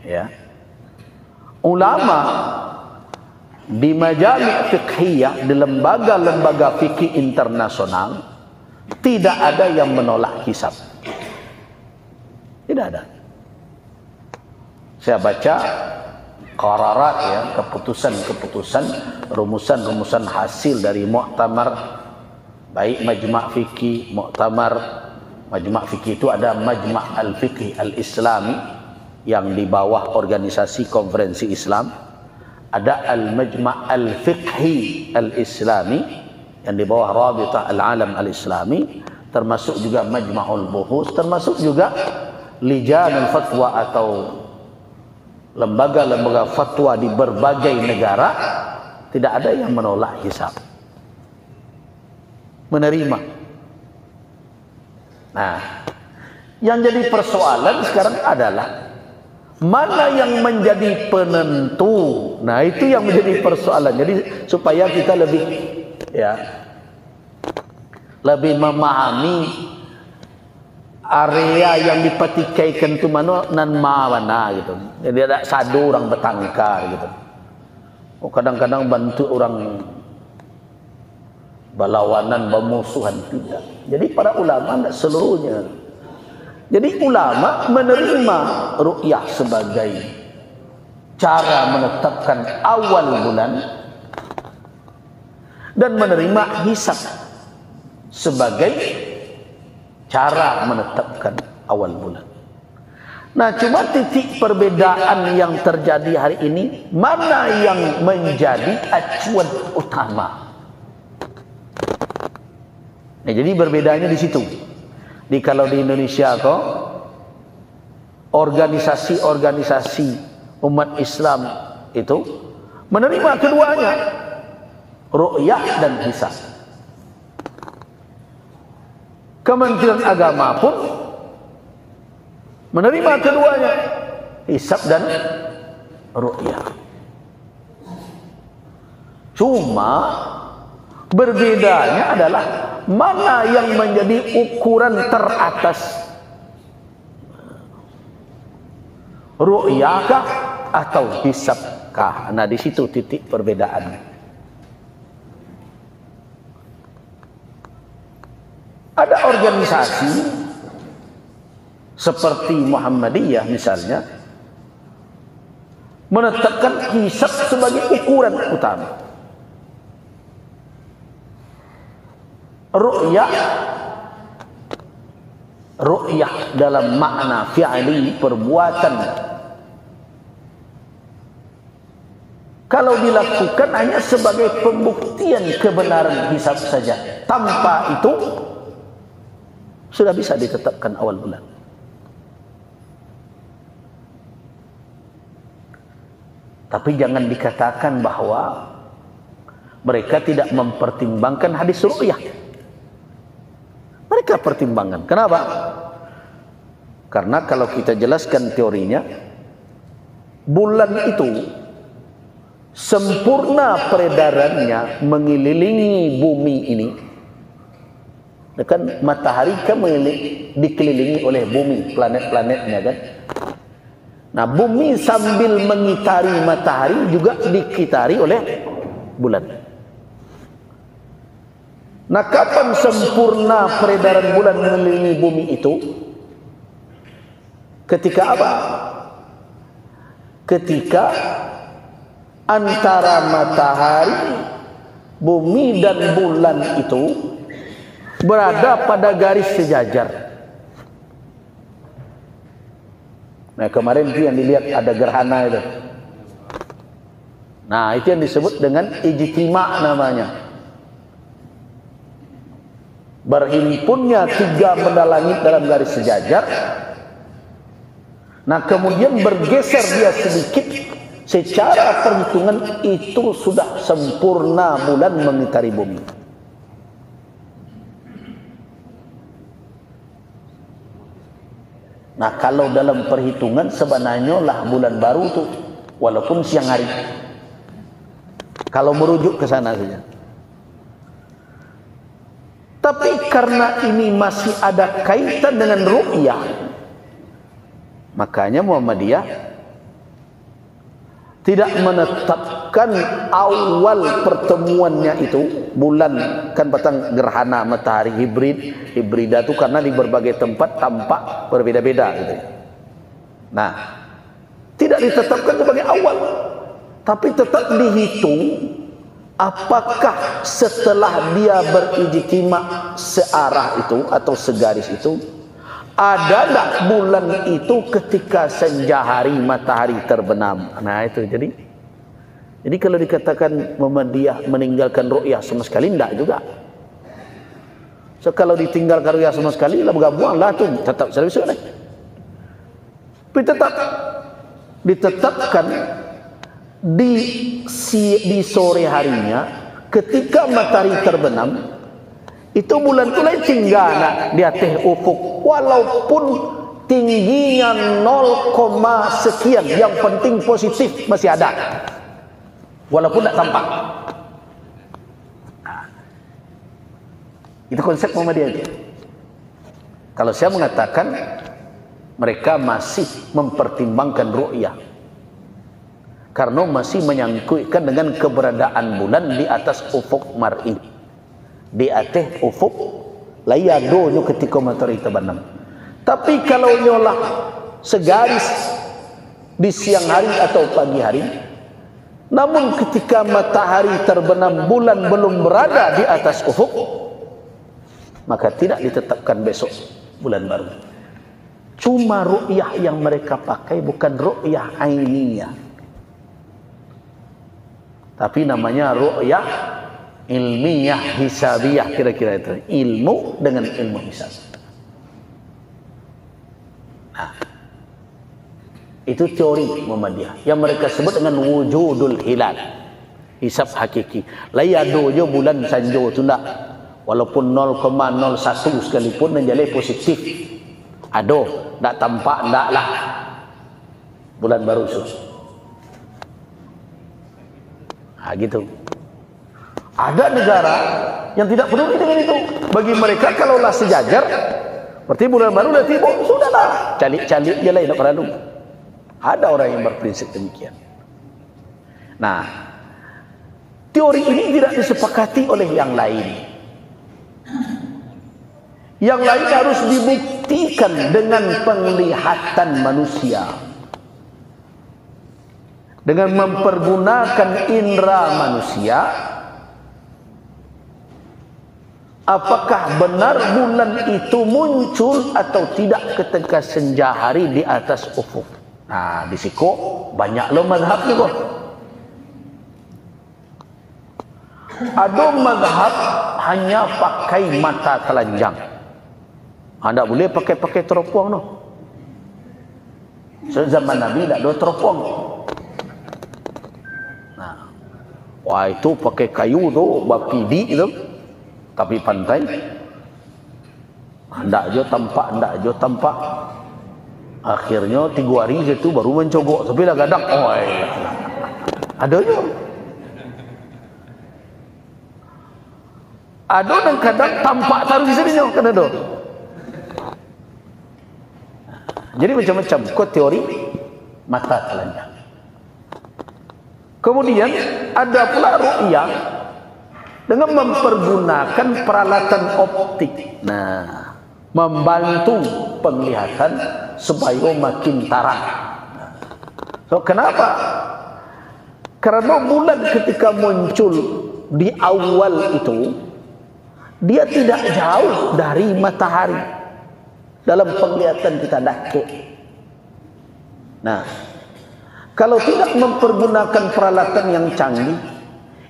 [SPEAKER 1] ya. Ulama di majami' fiqhiyah, di lembaga-lembaga fikih internasional, tidak ada yang menolak hisab. Tidak ada. Saya baca qararat, ya, keputusan-keputusan, rumusan-rumusan hasil dari muktamar, baik majma' fikih, muktamar. Majma' fikih itu ada Majma' al-Fiqh al-Islami yang di bawah organisasi konferensi Islam. Ada al-Majma' al-Fiqhi al-Islami yang di bawah Rabitah al-Alam al-Islami, termasuk juga Majma'ul Buhus, termasuk juga Lijan al-Fatwa atau lembaga-lembaga fatwa di berbagai negara. Tidak ada yang menolak hisab, menerima. Nah, yang jadi persoalan sekarang adalah mana yang menjadi penentu. Nah, itu yang menjadi persoalan. Jadi supaya kita lebih, ya, lebih memahami area yang dipetikaikan itu mana nan mana gitu. Jadi ada satu orang bertangkar gitu. Oh, kadang-kadang bantu orang berlawanan, bermusuhan, tidak. Jadi para ulama tidak seluruhnya. Jadi ulama menerima ru'yah sebagai cara menetapkan awal bulan dan menerima hisab sebagai cara menetapkan awal bulan. Nah, cuma titik perbedaan yang terjadi hari ini, mana yang menjadi acuan utama. Nah, jadi berbedanya di situ. Kalau di Indonesia kok organisasi-organisasi umat Islam itu menerima keduanya, ru'yah dan hisab. Kementerian Agama pun menerima keduanya, hisab dan ru'yah. Cuma berbedanya adalah mana yang menjadi ukuran teratas, ru'yakah atau hisabkah. Nah, di situ titik perbedaan. Ada organisasi seperti Muhammadiyah misalnya menetapkan hisab sebagai ukuran utama. Ru'yah dalam makna fi'li, perbuatan, kalau dilakukan hanya sebagai pembuktian kebenaran hisab saja, tanpa itu sudah bisa ditetapkan awal bulan. Tapi jangan dikatakan bahwa mereka tidak mempertimbangkan hadis ru'yah. Mereka pertimbangkan. Kenapa? Karena kalau kita jelaskan teorinya, bulan itu sempurna peredarannya mengelilingi bumi ini. Kan matahari kan dikelilingi oleh bumi, planet-planetnya kan. Nah, bumi sambil mengitari matahari juga dikitari oleh bulan. Nah, kapan sempurna peredaran bulan mengelilingi bumi itu? Ketika apa? Ketika antara matahari, bumi dan bulan itu berada pada garis sejajar. Nah, kemarin itu yang dilihat ada gerhana itu. Nah, itu yang disebut dengan ijtima' namanya. Berhimpunnya tiga benda langit dalam garis sejajar. Nah, kemudian bergeser dia sedikit. Secara perhitungan itu sudah sempurna bulan mengitari bumi. Nah, kalau dalam perhitungan sebenarnya lah bulan baru tuh, walaupun siang hari. Kalau merujuk ke sana saja. Tapi karena ini masih ada kaitan dengan ru'yah, makanya Muhammadiyah tidak menetapkan awal pertemuannya itu bulan, kan batang gerhana matahari hibrida itu karena di berbagai tempat tampak berbeda-beda gitu. Nah, tidak ditetapkan sebagai awal, tapi tetap dihitung apakah setelah dia berijtima searah itu atau segaris itu, ada tak bulan itu ketika senja hari matahari terbenam. Nah, itu jadi kalau dikatakan Muhammadiyah meninggalkan ru'yah sama sekali, tidak juga. So, kalau ditinggalkan ru'yah sama sekali, lah bergabung lah tu tetap selesai nih. Tapi tetap ditetapkan di sore harinya ketika matahari terbenam, itu bulan itu lain cinggana di atas ufuk, walaupun tingginya 0, sekian, yang penting positif masih ada, walaupun tidak tampak. Nah, itu konsep Muhammadiyah. Kalau saya mengatakan mereka masih mempertimbangkan ru'yah, karena masih menyangkutkan dengan keberadaan bulan di atas ufuk mar'i, di atas ufuk layadonyo ketika matahari terbenam. Tapi kalau nyolah segaris di siang hari atau pagi hari, namun ketika matahari terbenam bulan belum berada di atas ufuk, maka tidak ditetapkan besok bulan baru. Cuma ru'yah yang mereka pakai bukan ru'yah ainiyah, tapi namanya ru'yah ilmiah hisabiyah, kira-kira itu, ilmu dengan ilmu hisab. Nah, itu teori Muhammadiyah yang mereka sebut dengan wujudul hilal, hisab hakiki. Layadonya bulan sanjo itu enggak, walaupun 0,01 sekalipun menjadi positif, aduh enggak tampak, enggak lah bulan baru itu. Nah, gitu. Ada negara yang tidak peduli dengan itu. Bagi mereka kalaulah sejajar, berarti bulan baru dah tiba, sudahlah. Calik-calik je lah nak perlu. Ada orang yang berprinsip demikian. Nah, teori ini tidak disepakati oleh yang lain. Yang lain harus dibuktikan dengan penglihatan manusia, dengan mempergunakan indera manusia. Apakah benar bulan itu muncul atau tidak ketika senja hari di atas ufuk? Nah, di situ banyak lo mazhab juga. Ada mazhab hanya pakai mata telanjang. Anda boleh pakai teropong no. Zaman Nabi tak ada teropong. Nah, wah itu pakai kayu tu, bapidi itu, tapi pantai. Ndak jo tampak. Akhirnya 3 hari je tu baru mencogok, tapi dah gadak. Oh, ada je. Ada dan kadang tampak taruh di sini kan ada. Jadi macam-macam kau teori mata telanjang. Kemudian ada pula ru'yah dengan mempergunakan peralatan optik. Nah, membantu penglihatan supaya makin terang. So kenapa? Karena bulan ketika muncul di awal itu, dia tidak jauh dari matahari dalam penglihatan kita dakik. Nah, kalau tidak mempergunakan peralatan yang canggih,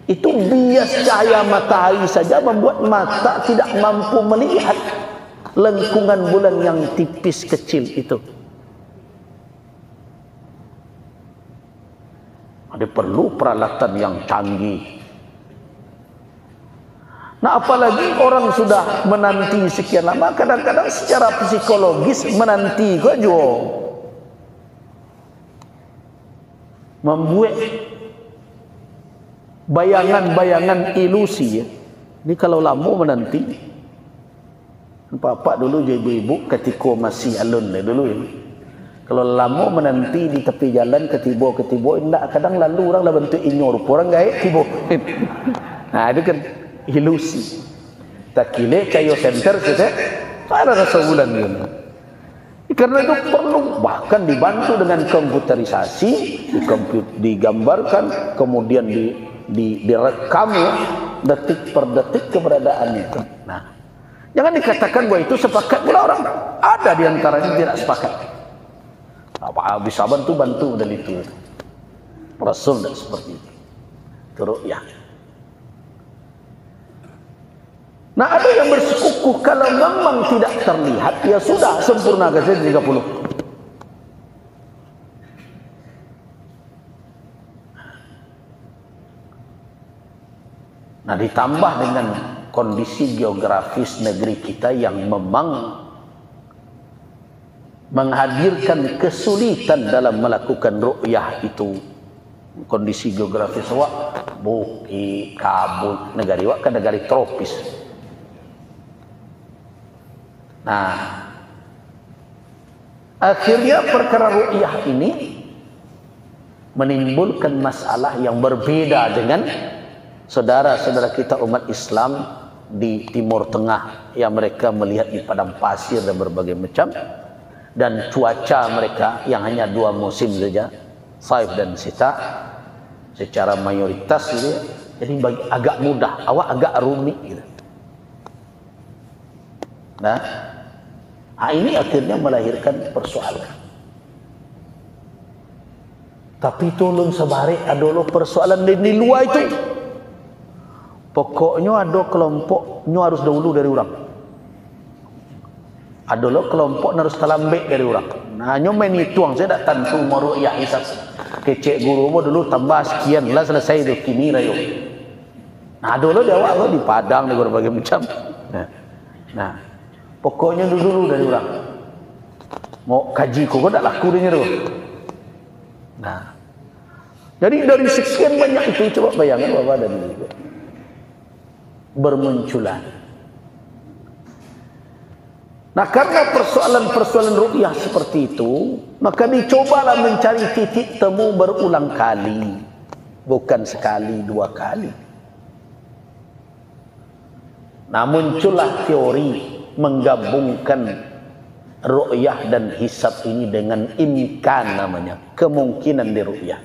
[SPEAKER 1] itu bias cahaya matahari saja membuat mata tidak mampu melihat lengkungan bulan yang tipis kecil itu. Ada perlu peralatan yang canggih. Nah, apalagi orang sudah menanti sekian lama, kadang-kadang secara psikologis menanti kok jo membuat bayangan-bayangan ilusi ya. Ini kalau lama menanti, bapak dulu je ibu-ibu ketika masih alun dulu ya. Kalau lama menanti di tepi jalan ketiba-ketiba indah, kadang lalu orang lah bentuk inyor, orang gaib tiba. Nah, itu kan ilusi. Tak kile cayo center kita ada rasa bulan gitu. Karena itu perlu bahkan dibantu dengan komputerisasi, digambarkan, kemudian direkam ya, detik per detik keberadaannya itu. Nah, jangan dikatakan bahwa itu sepakat pula orang. Ada di antaranya tidak sepakat. Apa bisa bantu dan itu. Rasul dan seperti itu. Terus ya. Nah, ada yang bersekukuh kalau memang tidak terlihat, ya sudah sempurna saja 30. Nah, ditambah dengan kondisi geografis negeri kita yang memang menghadirkan kesulitan dalam melakukan ru'yah itu. Kondisi geografis awak bukit, kabut, negari awak kan negari tropis. Nah, akhirnya perkara ru'yah ini menimbulkan masalah yang berbeda dengan saudara-saudara kita umat Islam di Timur Tengah yang mereka melihat di padang pasir dan berbagai macam, dan cuaca mereka yang hanya 2 musim saja, Saif dan Sita, secara mayoritas gitu. Jadi agak mudah, awak agak rumit gitu. Nah, ini akhirnya melahirkan persoalan. Tapi tolong sebalik ada persoalan di luar itu. Pokoknya ada kelompoknya harus dahulu dari orang. Ada kelompok harus terlambat dari orang. Nah, nyo main hitung, saya tak tentu mau ru'yah hisab. Kecek guru mo dulu tambah sekian lah selesai itu kini rayo. Nah, dulu dia awak di Padang di berbagai macam. Nah, pokoknya dulu dari orang. Mau kaji kok tak laku dia tu. Nah, jadi dari sekian banyak itu coba bayangkan Bapak dan Ibu. bermunculan. Nah, karena persoalan-persoalan ru'yah seperti itu, maka dicobalah mencari titik temu berulang kali, bukan sekali, dua kali. Nah, muncullah teori menggabungkan ru'yah dan hisab ini dengan imkan, namanya kemungkinan di ru'yah.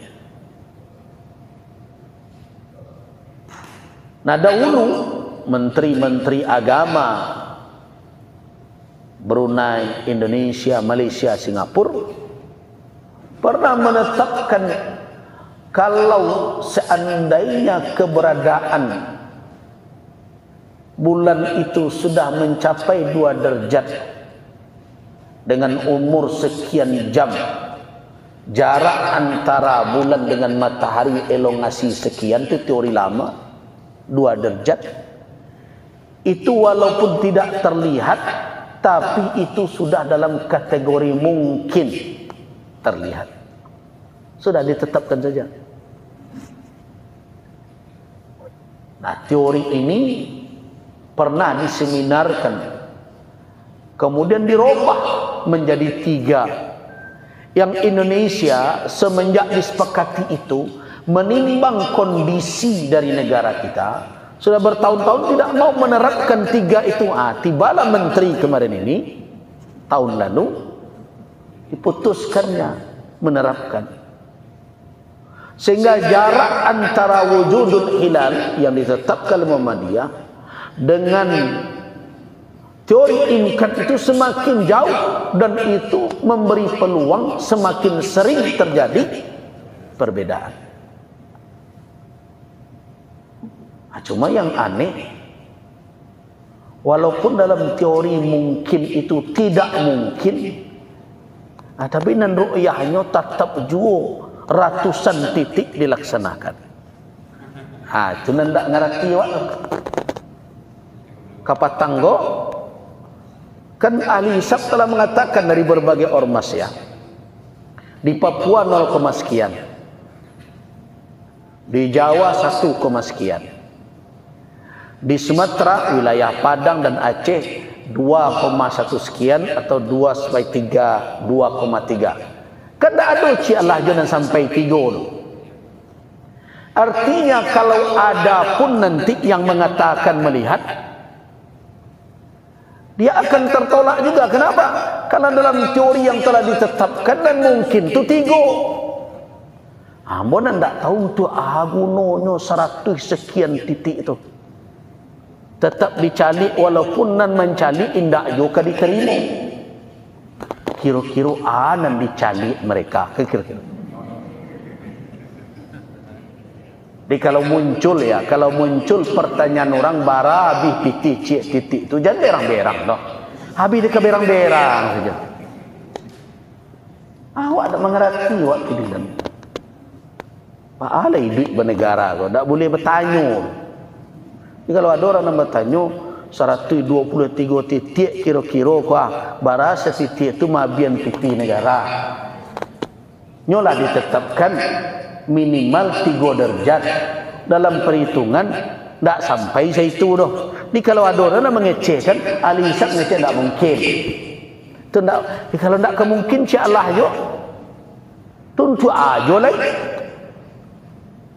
[SPEAKER 1] Nah, dahulu menteri-menteri agama Brunei, Indonesia, Malaysia, Singapura pernah menetapkan kalau seandainya keberadaan bulan itu sudah mencapai 2 derajat dengan umur sekian jam, jarak antara bulan dengan matahari elongasi sekian, itu teori lama, 2 derajat itu walaupun tidak terlihat, tapi itu sudah dalam kategori mungkin terlihat, sudah ditetapkan saja. Nah, teori ini pernah diseminarkan, kemudian dirubah menjadi 3. Yang Indonesia semenjak disepakati itu, menimbang kondisi dari negara kita, sudah bertahun-tahun tidak mau menerapkan 3 itu. Tibalah menteri kemarin ini, tahun lalu, diputuskannya menerapkan. Sehingga jarak antara wujudul hilal yang ditetapkan oleh Muhammadiyah dengan teori imkan itu semakin jauh, dan itu memberi peluang semakin sering terjadi perbedaan. Cuma yang aneh, walaupun dalam teori mungkin itu tidak mungkin, tapi nan ru'yahnya tetap juga ratusan titik dilaksanakan. Itu nan tak ngerti wak. Kapatanggo kan ahli hisab telah mengatakan dari berbagai ormas ya, di Papua 0, sekian, di Jawa 1, sekian, di Sumatera wilayah Padang dan Aceh 2,1 sekian atau 2/3, 2,3. Kan tak ada Allah jangan sampai 3 tu. Artinya kalau ada pun nanti yang mengatakan melihat, dia akan tertolak juga. Kenapa? Karena dalam teori yang telah ditetapkan dan mungkin tu 3. Ambonan tak tahu tu gunanya 100 sekian titik itu. Tetap dicari, walaupun nan mencari indak juga diterima. Kira-kira nan dicari mereka, kira-kira. Jadi kalau muncul pertanyaan orang bara habis titik itu jangan berang-berang dah. Habis dekat berang-berang saja. Awak tak mengerti waktu dia. Pak alai duit bernegara kau tak boleh bertanya. Jadi kalau ada orang yang bertanya 123 titik kira-kira bara setitik itu mabian titik negara. Nyolah ditetapkan minimal 3 derajat dalam perhitungan, tak sampai seitu dah. Jadi kalau ada orang yang mengecehkan, ahli hisab ngeceh tak mungkin. Itu tak, kalau tak kemungkin insya-Allah yo. Tuntu aja lagi.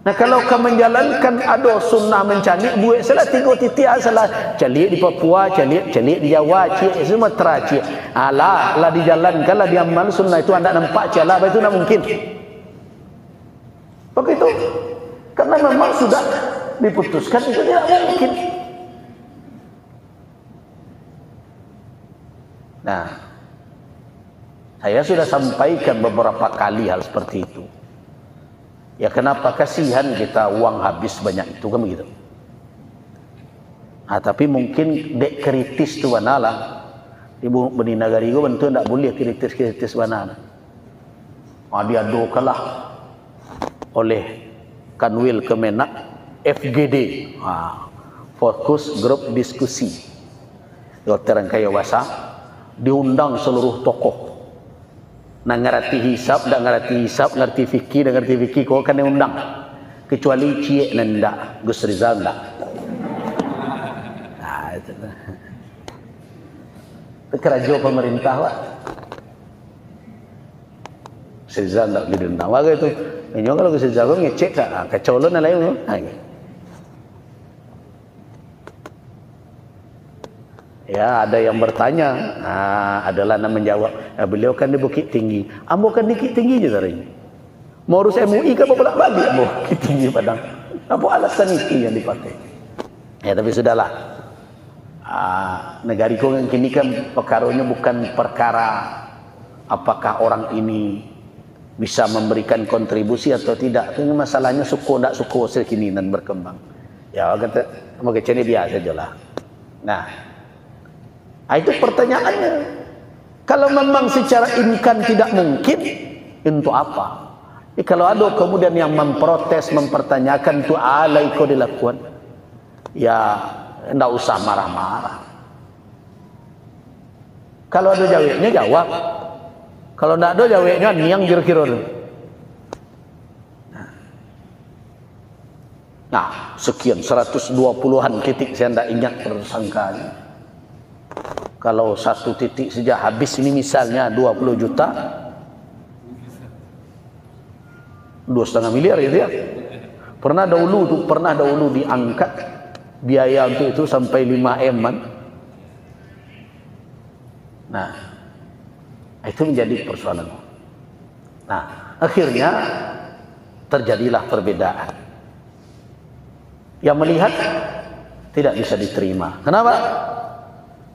[SPEAKER 1] Nah, kalau kau menjalankan ada sunnah mencari buat salah 3 titik salah, calik di Papua, calik di Jawa, cik Sumatera, cik. Lah dijalankan lah diamal sunnah itu anda nampak celah, itu tak mungkin. Begitu. Karena memang sudah diputuskan itu tidak mungkin. Nah, saya sudah sampaikan beberapa kali hal seperti itu. Ya kenapa kasihan kita uang habis banyak itu kan begitu. Tapi mungkin dek kritis tu mana lah. Ibu beni negara itu bentuk tak boleh kritis mana. Dia dokalah oleh Kanwil Kemenak FGD, Fokus Grup Diskusi. Dokter kaya wasa diundang seluruh tokoh. Nak ngerti hisab, tak ngerti hisab, ngerti fikih, tak ngerti fikih, kau akan diundang. Kecuali Cik nanda, Gus Rizal tak. itu. Kerajo pemerintah Pak. Sezan tak gede nama itu. Ini kalau ke Sezan ngecek kecolon lain. Ya, ada yang bertanya, adalah menjawab, beliau kan di Bukit Tinggi. Ambo kan di Bukit Tinggi je tadi. Mau urus MUI ke bolak-balik Ambo Bukit Tinggi Padang. Apa alasan itu yang dipakai? Ya, tapi sudahlah. Negariku yang kini kan perkaranya bukan perkara apakah orang ini bisa memberikan kontribusi atau tidak. Ini masalahnya suku tak suku sekini dan berkembang. Ya, kata mau kecil ini biasa je lah. Nah, itu pertanyaannya. Kalau memang secara imkan tidak mungkin, untuk apa? Kalau ada kemudian yang memprotes, mempertanyakan itu alai kau dilakukan, ya tidak usah marah-marah. Kalau ada jawabnya jawab. Kalau tidak ada jawabnya niang kira-kira. Nah, sekian 120-an titik saya tidak ingat tersangkanya. Kalau satu titik saja habis ini misalnya 20 juta, 2,5 miliar gitu ya. Pernah dahulu diangkat biaya untuk itu sampai 5M-an. Nah, itu menjadi persoalan. Nah, akhirnya terjadilah perbedaan. Yang melihat tidak bisa diterima. Kenapa?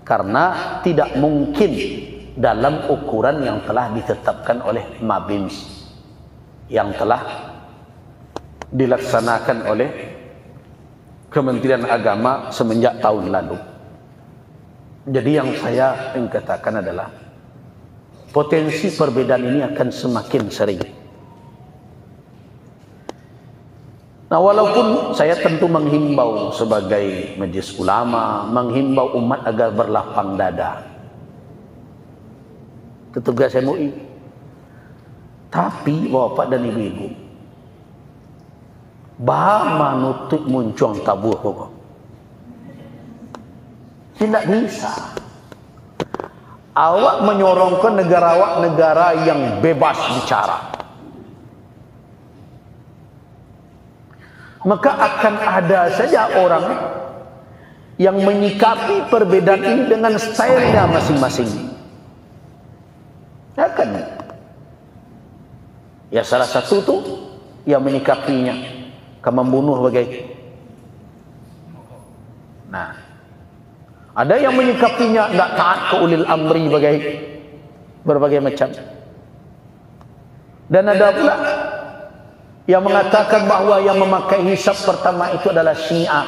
[SPEAKER 1] Karena tidak mungkin dalam ukuran yang telah ditetapkan oleh Mabims, yang telah dilaksanakan oleh Kementerian Agama semenjak tahun lalu. Jadi yang saya ingin katakan adalah potensi perbedaan ini akan semakin sering. Nah, walaupun saya tentu menghimbau sebagai majelis ulama, menghimbau umat agar berlapang dada, tugas MUI. Tapi bapak dan ibu-ibu, bahama nutup muncung tabuh kok. Tidak bisa. Awak menyorongkan negara awak negara yang bebas bicara. Maka akan ada saja orang yang menyikapi perbedaan ini dengan stylenya masing-masing. Akan. Ya, salah satu tu yang menyikapinya akan membunuh bagai. Nah, ada yang menyikapinya tidak taat ke ulil amri bagai berbagai macam. Dan ada pula yang mengatakan bahawa yang memakai hisab pertama itu adalah Syiah.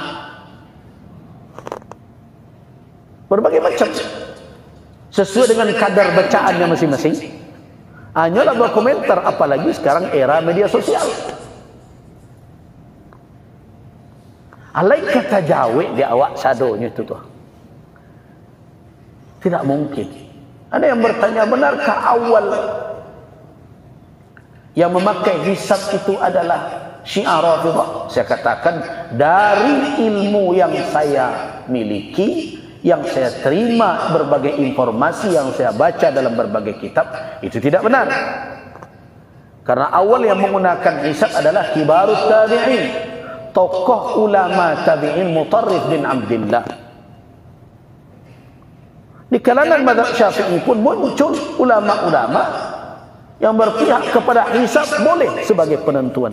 [SPEAKER 1] Berbagai macam. Sesuai dengan kadar bacaannya masing-masing. Hanyalah berkomentar, apalagi sekarang era media sosial. Alai kata jawe di awak sadonya itu tuh. Tidak mungkin. Ada yang bertanya, benarkah awal yang memakai hisab itu adalah Syiah Rafidhah? Saya katakan dari ilmu yang saya miliki, yang saya terima, berbagai informasi yang saya baca dalam berbagai kitab, itu tidak benar. Karena awal yang menggunakan hisab adalah kibarut tabi'in, tokoh ulama tabi'in Mutarrif bin Abdillah. Di kalangan mazhab Syafi'i pun muncul ulama-ulama yang berpihak kepada hisab boleh sebagai penentuan.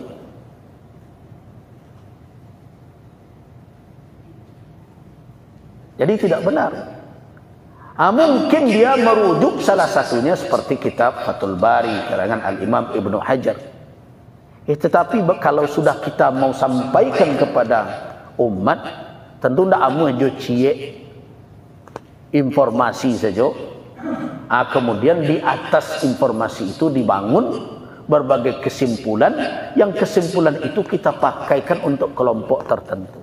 [SPEAKER 1] Jadi tidak benar. Mungkin dia merujuk salah satunya seperti kitab Fathul Bari karangan Al-Imam Ibnu Hajar. Tetapi kalau sudah kita mau sampaikan kepada umat, tentu tidak amu cie informasi saja. Kemudian di atas informasi itu dibangun berbagai kesimpulan, yang kesimpulan itu kita pakaikan untuk kelompok tertentu.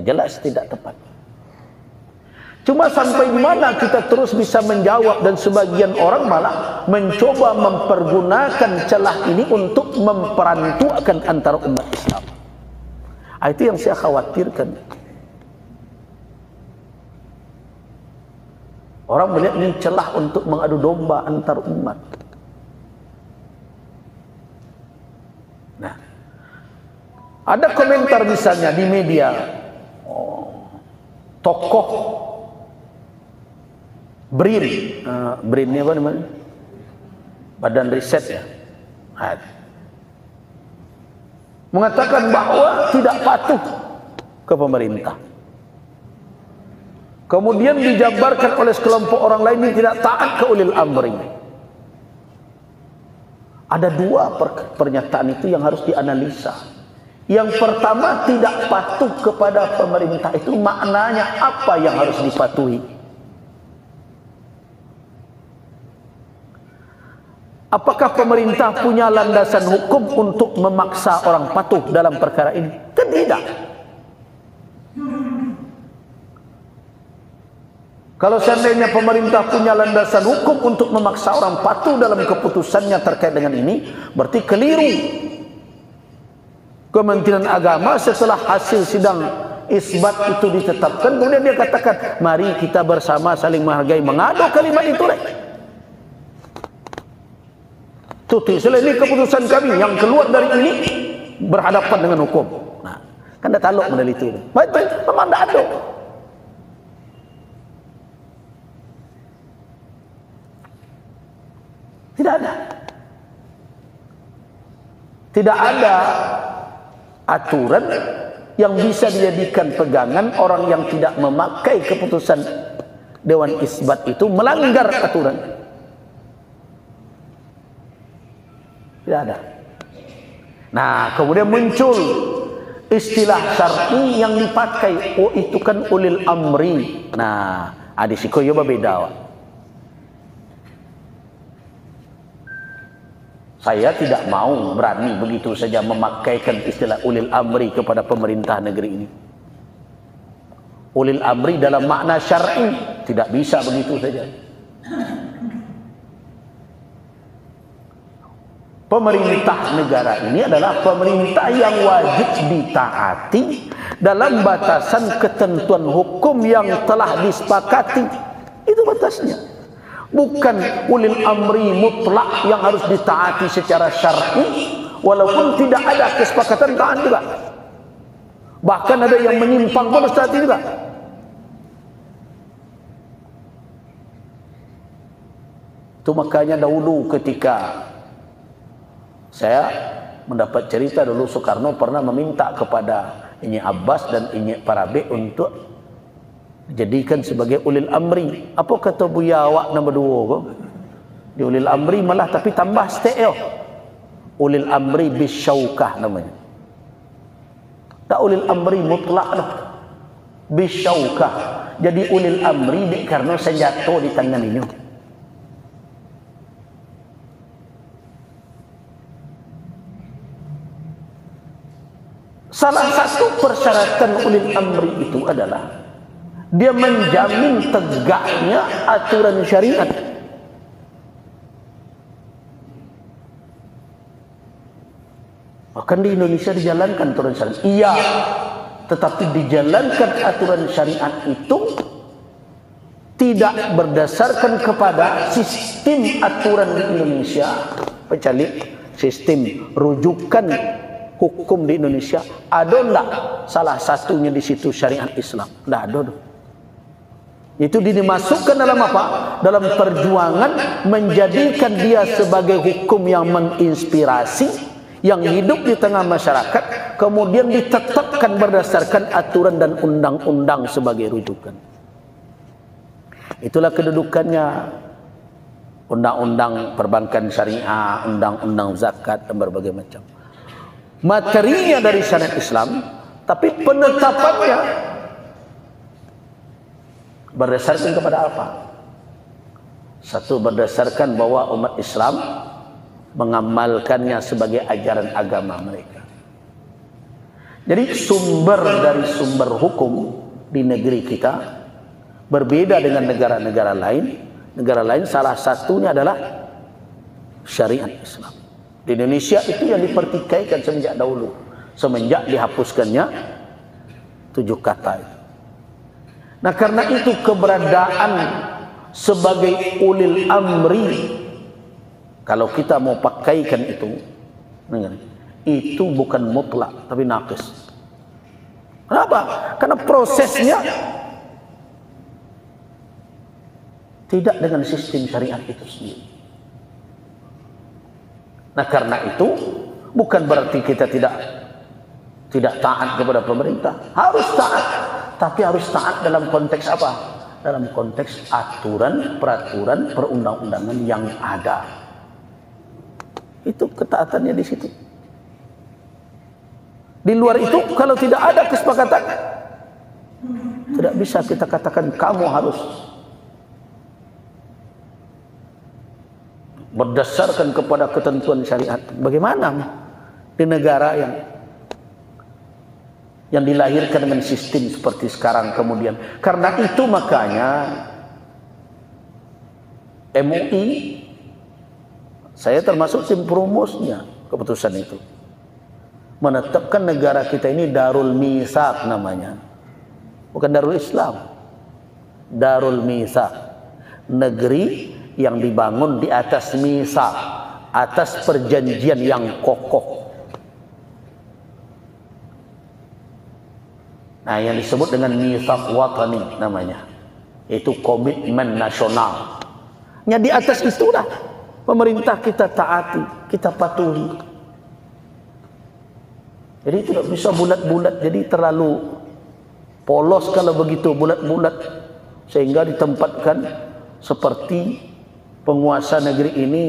[SPEAKER 1] Jelas tidak tepat. Cuma sampai di mana kita terus bisa menjawab, dan sebagian orang malah mencoba mempergunakan celah ini untuk memperantuakan antara umat Islam. Itu yang saya khawatirkan. Orang melihat ini celah untuk mengadu domba antar umat. Nah, ada komentar misalnya di media, tokoh BRIN, BRIN ini apa namanya? Badan riset ya, mengatakan bahwa tidak patuh ke pemerintah. Kemudian dijabarkan oleh sekelompok orang lain yang tidak taat ke ulil amri. Ada dua pernyataan itu yang harus dianalisa. Yang pertama, tidak patuh kepada pemerintah itu maknanya apa yang harus dipatuhi? Apakah pemerintah punya landasan hukum untuk memaksa orang patuh dalam perkara ini? Kan tidak. Kalau seandainya pemerintah punya landasan hukum untuk memaksa orang patuh dalam keputusannya terkait dengan ini, berarti keliru. Kementerian Agama setelah hasil sidang isbat itu ditetapkan, kemudian dia katakan, mari kita bersama saling menghargai, mengadu kalimat itu. Tuti, ini keputusan kami yang keluar dari ini berhadapan dengan hukum. Nah, kan dah taluk model itu. Baik, memang tak ada. Tidak ada. Tidak ada aturan yang bisa dijadikan pegangan orang yang tidak memakai keputusan Dewan Isbat itu melanggar aturan. Tidak ada. Nah, kemudian muncul istilah syar'i yang dipakai. Oh, itu kan ulil amri. Nah, adisiko yo beda. Saya tidak mau berani begitu saja memakaikan istilah ulil amri kepada pemerintah negeri ini. Ulil amri dalam makna syar'i tidak bisa begitu saja. Pemerintah negara ini adalah pemerintah yang wajib ditaati dalam batasan ketentuan hukum yang telah disepakati. Itu batasnya. Bukan ulil amri mutlak yang harus ditaati secara syar'i, walaupun tidak ada kesepakatan taat juga. Bahkan ada yang menyimpang pun harus taati juga. Itu makanya dahulu ketika saya mendapat cerita dulu, Soekarno pernah meminta kepada Inyi Abbas dan Inyi Parabe untuk jadikan sebagai ulil amri. Apa kata Buya awak nombor 2 kok? Di ulil amri malah tapi tambah steo. Ulil amri bisyaukah namanya. Tak ulil amri mutlak dah. Bisyaukah. Jadi ulil amri karena senjata di tangan ini. Salah satu persyaratan ulil amri itu adalah dia menjamin tegaknya aturan syariat. Bahkan di Indonesia dijalankan aturan syariat. Iya, tetapi dijalankan aturan syariat itu tidak berdasarkan kepada sistem aturan di Indonesia. Kecuali sistem rujukan hukum di Indonesia. Ada enggak salah satunya di situ syariat Islam? Enggak ada. Itu dimasukkan dalam apa? Dalam perjuangan menjadikan dia sebagai hukum yang menginspirasi, yang hidup di tengah masyarakat, kemudian ditetapkan berdasarkan aturan dan undang-undang sebagai rujukan. Itulah kedudukannya undang-undang perbankan syariah, undang-undang zakat dan berbagai macam. Materinya dari syariat Islam, tapi penetapannya berdasarkan kepada apa? Satu, berdasarkan bahwa umat Islam mengamalkannya sebagai ajaran agama mereka. Jadi sumber dari sumber hukum di negeri kita berbeda dengan negara-negara lain. Negara lain salah satunya adalah syariat Islam. Di Indonesia itu yang dipertikaikan semenjak dahulu, semenjak dihapuskannya 7 kata itu. Nah, karena itu keberadaan sebagai ulil amri, kalau kita mau pakaikan itu bukan mutlak tapi naqis. Kenapa? Karena prosesnya tidak dengan sistem syariat itu sendiri. Nah, karena itu bukan berarti kita tidak taat kepada pemerintah. Harus taat, tapi harus taat dalam konteks apa? Dalam konteks aturan, peraturan, perundang-undangan yang ada. Itu ketaatannya di situ. Di luar itu, kalau tidak ada kesepakatan, tidak bisa kita katakan kamu harus berdasarkan kepada ketentuan syariat. Bagaimana di negara yang dilahirkan dengan sistem seperti sekarang kemudian? Karena itu makanya MUI, saya termasuk tim promosnya keputusan itu, menetapkan negara kita ini Darul Mitsaq namanya, bukan Darul Islam. Darul Mitsaq, negeri yang dibangun di atas mitsaq, atas perjanjian yang kokoh. Nah, yang disebut dengan mitsaq watani namanya, itu komitmen nasional. Ya, di atas itulah pemerintah kita taati, kita patuhi. Jadi tidak bisa bulat-bulat, jadi terlalu polos kalau begitu bulat-bulat, sehingga ditempatkan seperti penguasa negeri ini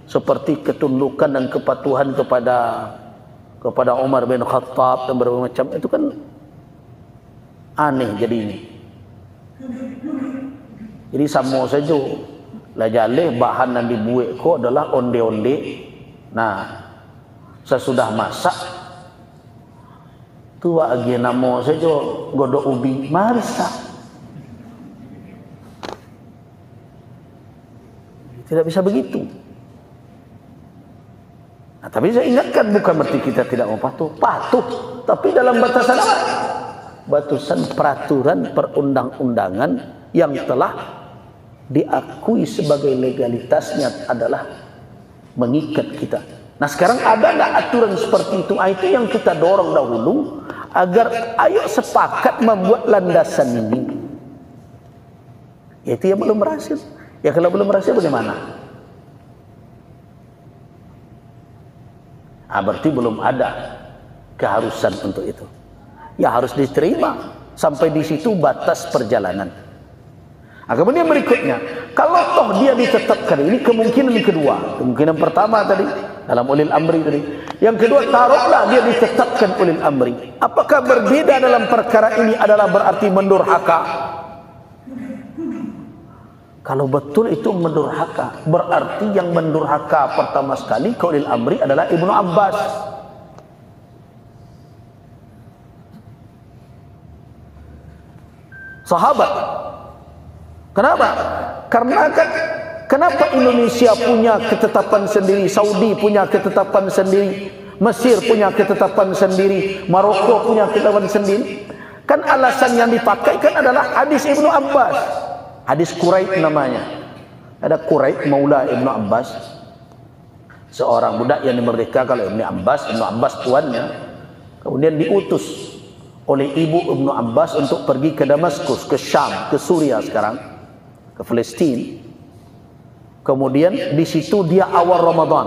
[SPEAKER 1] seperti ketundukan dan kepatuhan kepada Umar bin Khattab dan berbagai macam. Itu kan aneh jadi ini. Jadi sama saja lah jaleh bahan yang dibuat ko adalah onde-onde. Nah, sesudah masak tua agi namo saja godok ubi masak. Tidak bisa begitu. Nah, tapi saya ingatkan, bukan berarti kita tidak mau patuh. Patuh, tapi dalam batasan apa? Batasan peraturan perundang-undangan yang telah diakui sebagai legalitasnya adalah mengikat kita. Nah, sekarang ada nggak aturan seperti itu? Itu yang kita dorong dahulu, agar ayo sepakat membuat landasan ini. Itu yang belum berhasil. Ya, kalau belum berhasil bagaimana? Berarti belum ada keharusan untuk itu. Ya, harus diterima. Sampai di situ batas perjalanan. Kemudian berikutnya, kalau toh dia ditetapkan, ini kemungkinan kedua. Kemungkinan pertama tadi dalam ulil amri tadi. Yang kedua, taruhlah dia ditetapkan ulil amri. Apakah berbeda dalam perkara ini adalah berarti mendurhaka? Kalau betul itu mendurhaka, berarti yang mendurhaka pertama sekali ke ulil amri adalah Ibnu Abbas. Sahabat. Kenapa? Karena kenapa Indonesia punya ketetapan sendiri, Saudi punya ketetapan sendiri, Mesir punya ketetapan sendiri, Maroko punya ketetapan sendiri? Kan alasan yang dipakai kan adalah hadis Ibnu Abbas. Hadis Quraib namanya. Ada Quraib Maula Ibnu Abbas, seorang budak yang dimerdekakan oleh Ibnu Abbas tuannya, kemudian diutus oleh ibu Ibnu Abbas untuk pergi ke Damaskus, ke Syam, ke Suria sekarang, ke Palestina. Kemudian di situ dia awal Ramadan.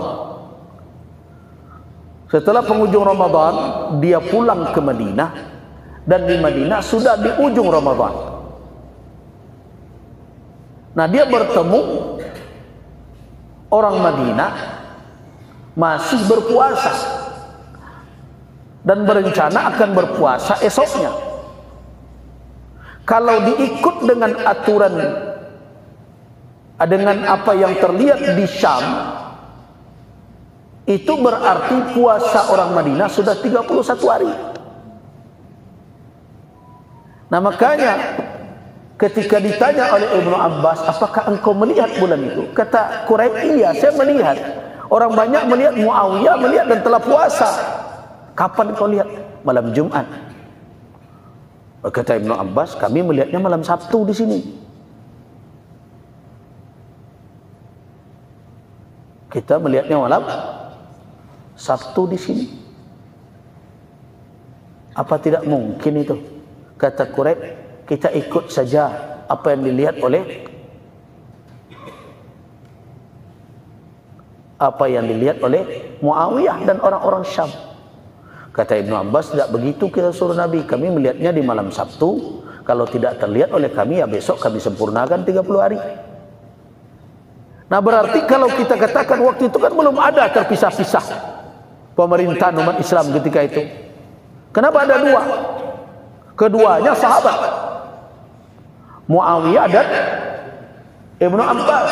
[SPEAKER 1] Setelah penghujung Ramadan, dia pulang ke Madinah, dan di Madinah sudah di ujung Ramadan. Nah, dia bertemu orang Madinah masih berpuasa dan berencana akan berpuasa esoknya. Kalau diikut dengan aturan, dengan apa yang terlihat di Syam, itu berarti puasa orang Madinah sudah 31 hari. Nah, makanya ketika ditanya oleh Ibnu Abbas, apakah engkau melihat bulan itu? Kata Quraib, iya, saya melihat. Orang banyak melihat, Muawiyah melihat dan telah puasa. Kapan kau lihat? Malam Jumat. Kata Ibnu Abbas, kami melihatnya malam Sabtu di sini. kita melihatnya malam Sabtu di sini. Apa tidak mungkin itu? Kata Quraisy, kita ikut saja apa yang dilihat oleh Muawiyah dan orang-orang Syam. Kata Ibnu Abbas, tidak begitu kita suruh Nabi. Kami melihatnya di malam Sabtu. Kalau tidak terlihat oleh kami, ya besok kami sempurnakan 30 hari. Nah berarti kalau kita katakan waktu itu kan belum ada terpisah-pisah pemerintahan umat Islam ketika itu. Kenapa ada dua? Keduanya sahabat, Muawiyah dan Ibnu Abbas.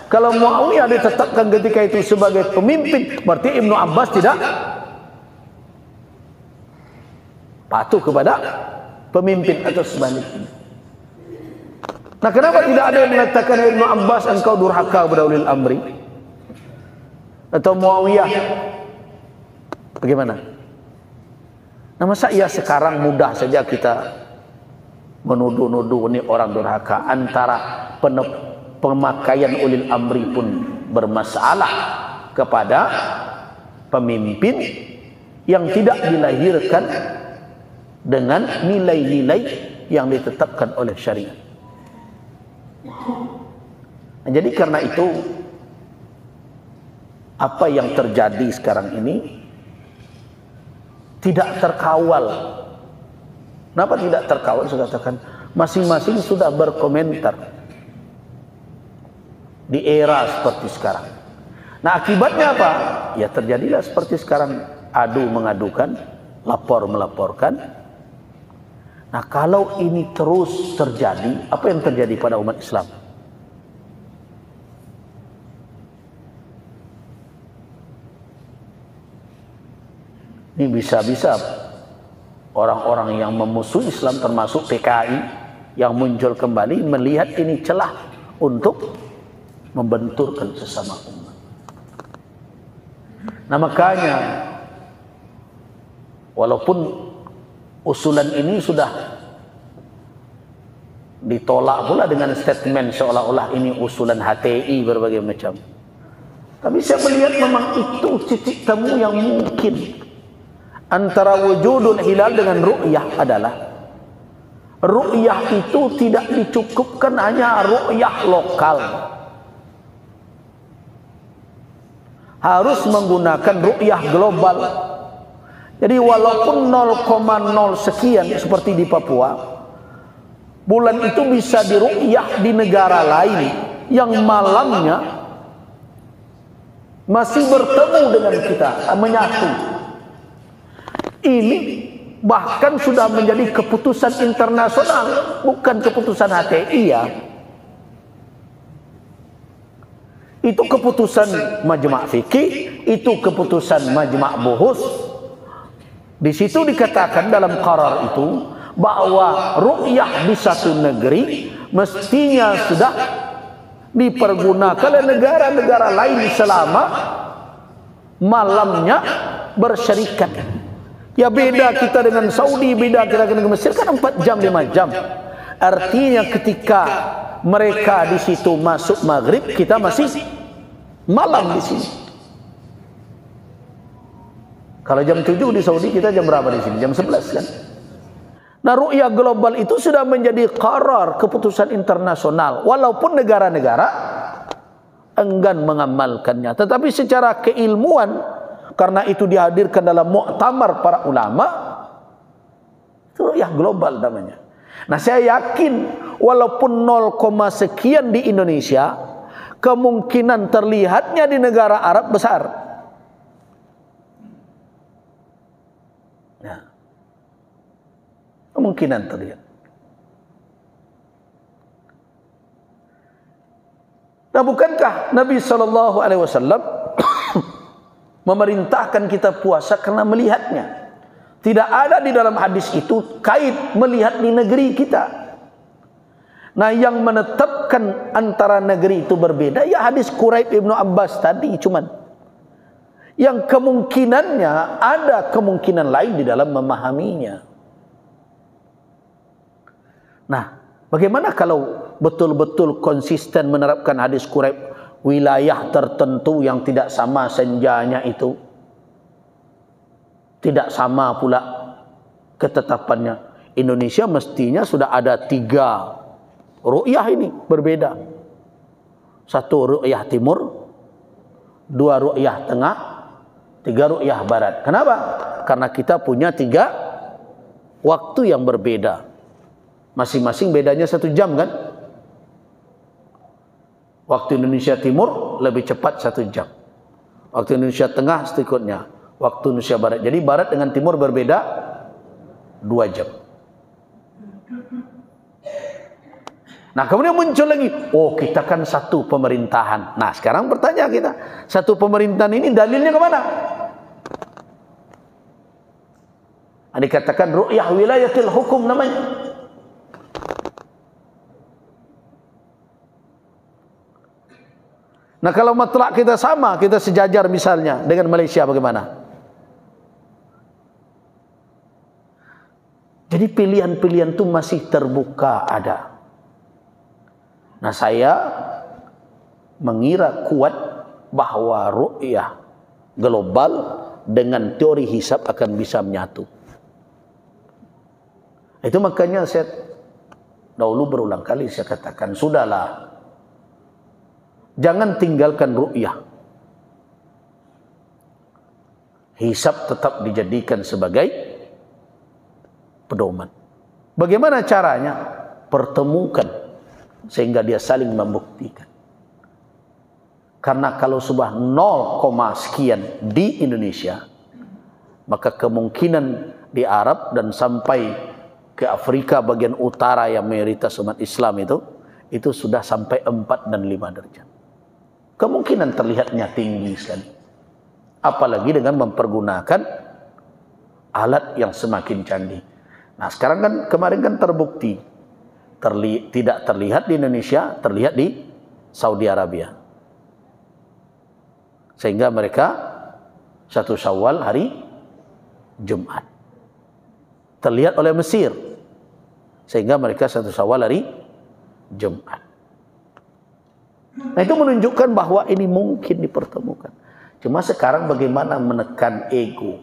[SPEAKER 1] Kalau Muawiyah ditetapkan ketika itu sebagai pemimpin, berarti Ibnu Abbas tidak patuh kepada pemimpin atau sebaliknya. Nah, kenapa tidak ada yang mengatakan Ibnu Abbas engkau durhaka kepada ulil amri? Atau Muawiyah bagaimana? Nah, masa iya sekarang mudah saja kita menuduh-nuduh ini orang durhaka? Antara pemakaian ulil amri pun bermasalah kepada pemimpin yang tidak dilahirkan dengan nilai-nilai yang ditetapkan oleh syariat. Nah, jadi karena itu apa yang terjadi sekarang ini tidak terkawal. Kenapa tidak terkawal? Saya katakan masing-masing sudah berkomentar di era seperti sekarang. Nah akibatnya apa? Ya terjadilah seperti sekarang, adu mengadukan, lapor melaporkan. Nah kalau ini terus terjadi, apa yang terjadi pada umat Islam? Ini bisa-bisa orang-orang yang memusuhi Islam termasuk PKI yang muncul kembali melihat ini celah untuk membenturkan sesama umat. Nah makanya walaupun usulan ini sudah ditolak pula dengan statement seolah-olah ini usulan HTI berbagai macam, tapi saya melihat memang itu titik temu yang mungkin antara wujudul hilal dengan ru'yah adalah ru'yah itu tidak dicukupkan hanya ru'yah lokal, harus menggunakan ru'yah global. Jadi walaupun 0,0 sekian seperti di Papua, bulan itu bisa diru'yah di negara lain yang malamnya masih bertemu dengan kita, menyatu. Ini bahkan sudah menjadi keputusan internasional, bukan keputusan HTI ya. Itu keputusan Majma' Fikih, itu keputusan Majma' Buhus. Di situ dikatakan dalam qarar itu bahwa ru'yah di satu negeri mestinya sudah dipergunakan oleh negara-negara lain selama malamnya bersyarikat. Ya beda kita dengan Saudi, beda kita dengan Mesir kan 4 jam 5 jam. Artinya ketika mereka di situ masuk maghrib, kita masih malam di sini. Kalau jam 7 di Saudi, kita jam berapa di sini? Jam 11 kan? Nah, ru'yah global itu sudah menjadi qarar, keputusan internasional. Walaupun negara-negara enggan mengamalkannya. Tetapi secara keilmuan, karena itu dihadirkan dalam muktamar para ulama, itu ru'yah global namanya. Nah, saya yakin walaupun 0, sekian di Indonesia, kemungkinan terlihatnya di negara Arab besar. Kemungkinan terlihat. Nah, bukankah Nabi SAW memerintahkan kita puasa karena melihatnya? Tidak ada di dalam hadis itu kait melihat di negeri kita. Nah, yang menetapkan antara negeri itu berbeda ya hadis Quraib Ibnu Abbas tadi cuman. Yang kemungkinannya ada kemungkinan lain di dalam memahaminya. Nah, bagaimana kalau betul-betul konsisten menerapkan hadis Quraib wilayah tertentu yang tidak sama senjanya itu, tidak sama pula ketetapannya. Indonesia mestinya sudah ada 3 ru'yah ini berbeda. 1 ru'yah timur, 2 ru'yah tengah, 3 ru'yah barat. Kenapa? Karena kita punya 3 waktu yang berbeda. Masing-masing bedanya 1 jam kan? Waktu Indonesia Timur lebih cepat 1 jam. Waktu Indonesia Tengah setikutnya. Waktu Indonesia Barat. Jadi Barat dengan Timur berbeda 2 jam. Nah kemudian muncul lagi, oh kita kan satu pemerintahan. Nah sekarang bertanya kita, satu pemerintahan ini dalilnya kemana? Dikatakan ru'yah wilayatil hukum namanya. Nah kalau matlak kita sama, kita sejajar misalnya dengan Malaysia bagaimana? Jadi pilihan-pilihan itu masih terbuka ada. Nah saya mengira kuat bahwa ru'yah global dengan teori hisab akan bisa menyatu. Itu makanya saya dahulu berulang kali saya katakan, sudahlah, jangan tinggalkan ru'yah. Hisab tetap dijadikan sebagai pedoman. Bagaimana caranya? Pertemukan sehingga dia saling membuktikan. Karena kalau sudah 0, sekian di Indonesia, maka kemungkinan di Arab dan sampai ke Afrika bagian utara yang mayoritas umat Islam itu sudah sampai 4 dan 5 derajat. Kemungkinan terlihatnya tinggi sekali. Apalagi dengan mempergunakan alat yang semakin canggih. Nah sekarang kan kemarin kan terbukti tidak terlihat di Indonesia, terlihat di Saudi Arabia. Sehingga mereka 1 Syawal hari Jumat. Terlihat oleh Mesir. Sehingga mereka 1 Syawal hari Jumat. Nah itu menunjukkan bahwa ini mungkin dipertemukan. Cuma sekarang bagaimana menekan ego.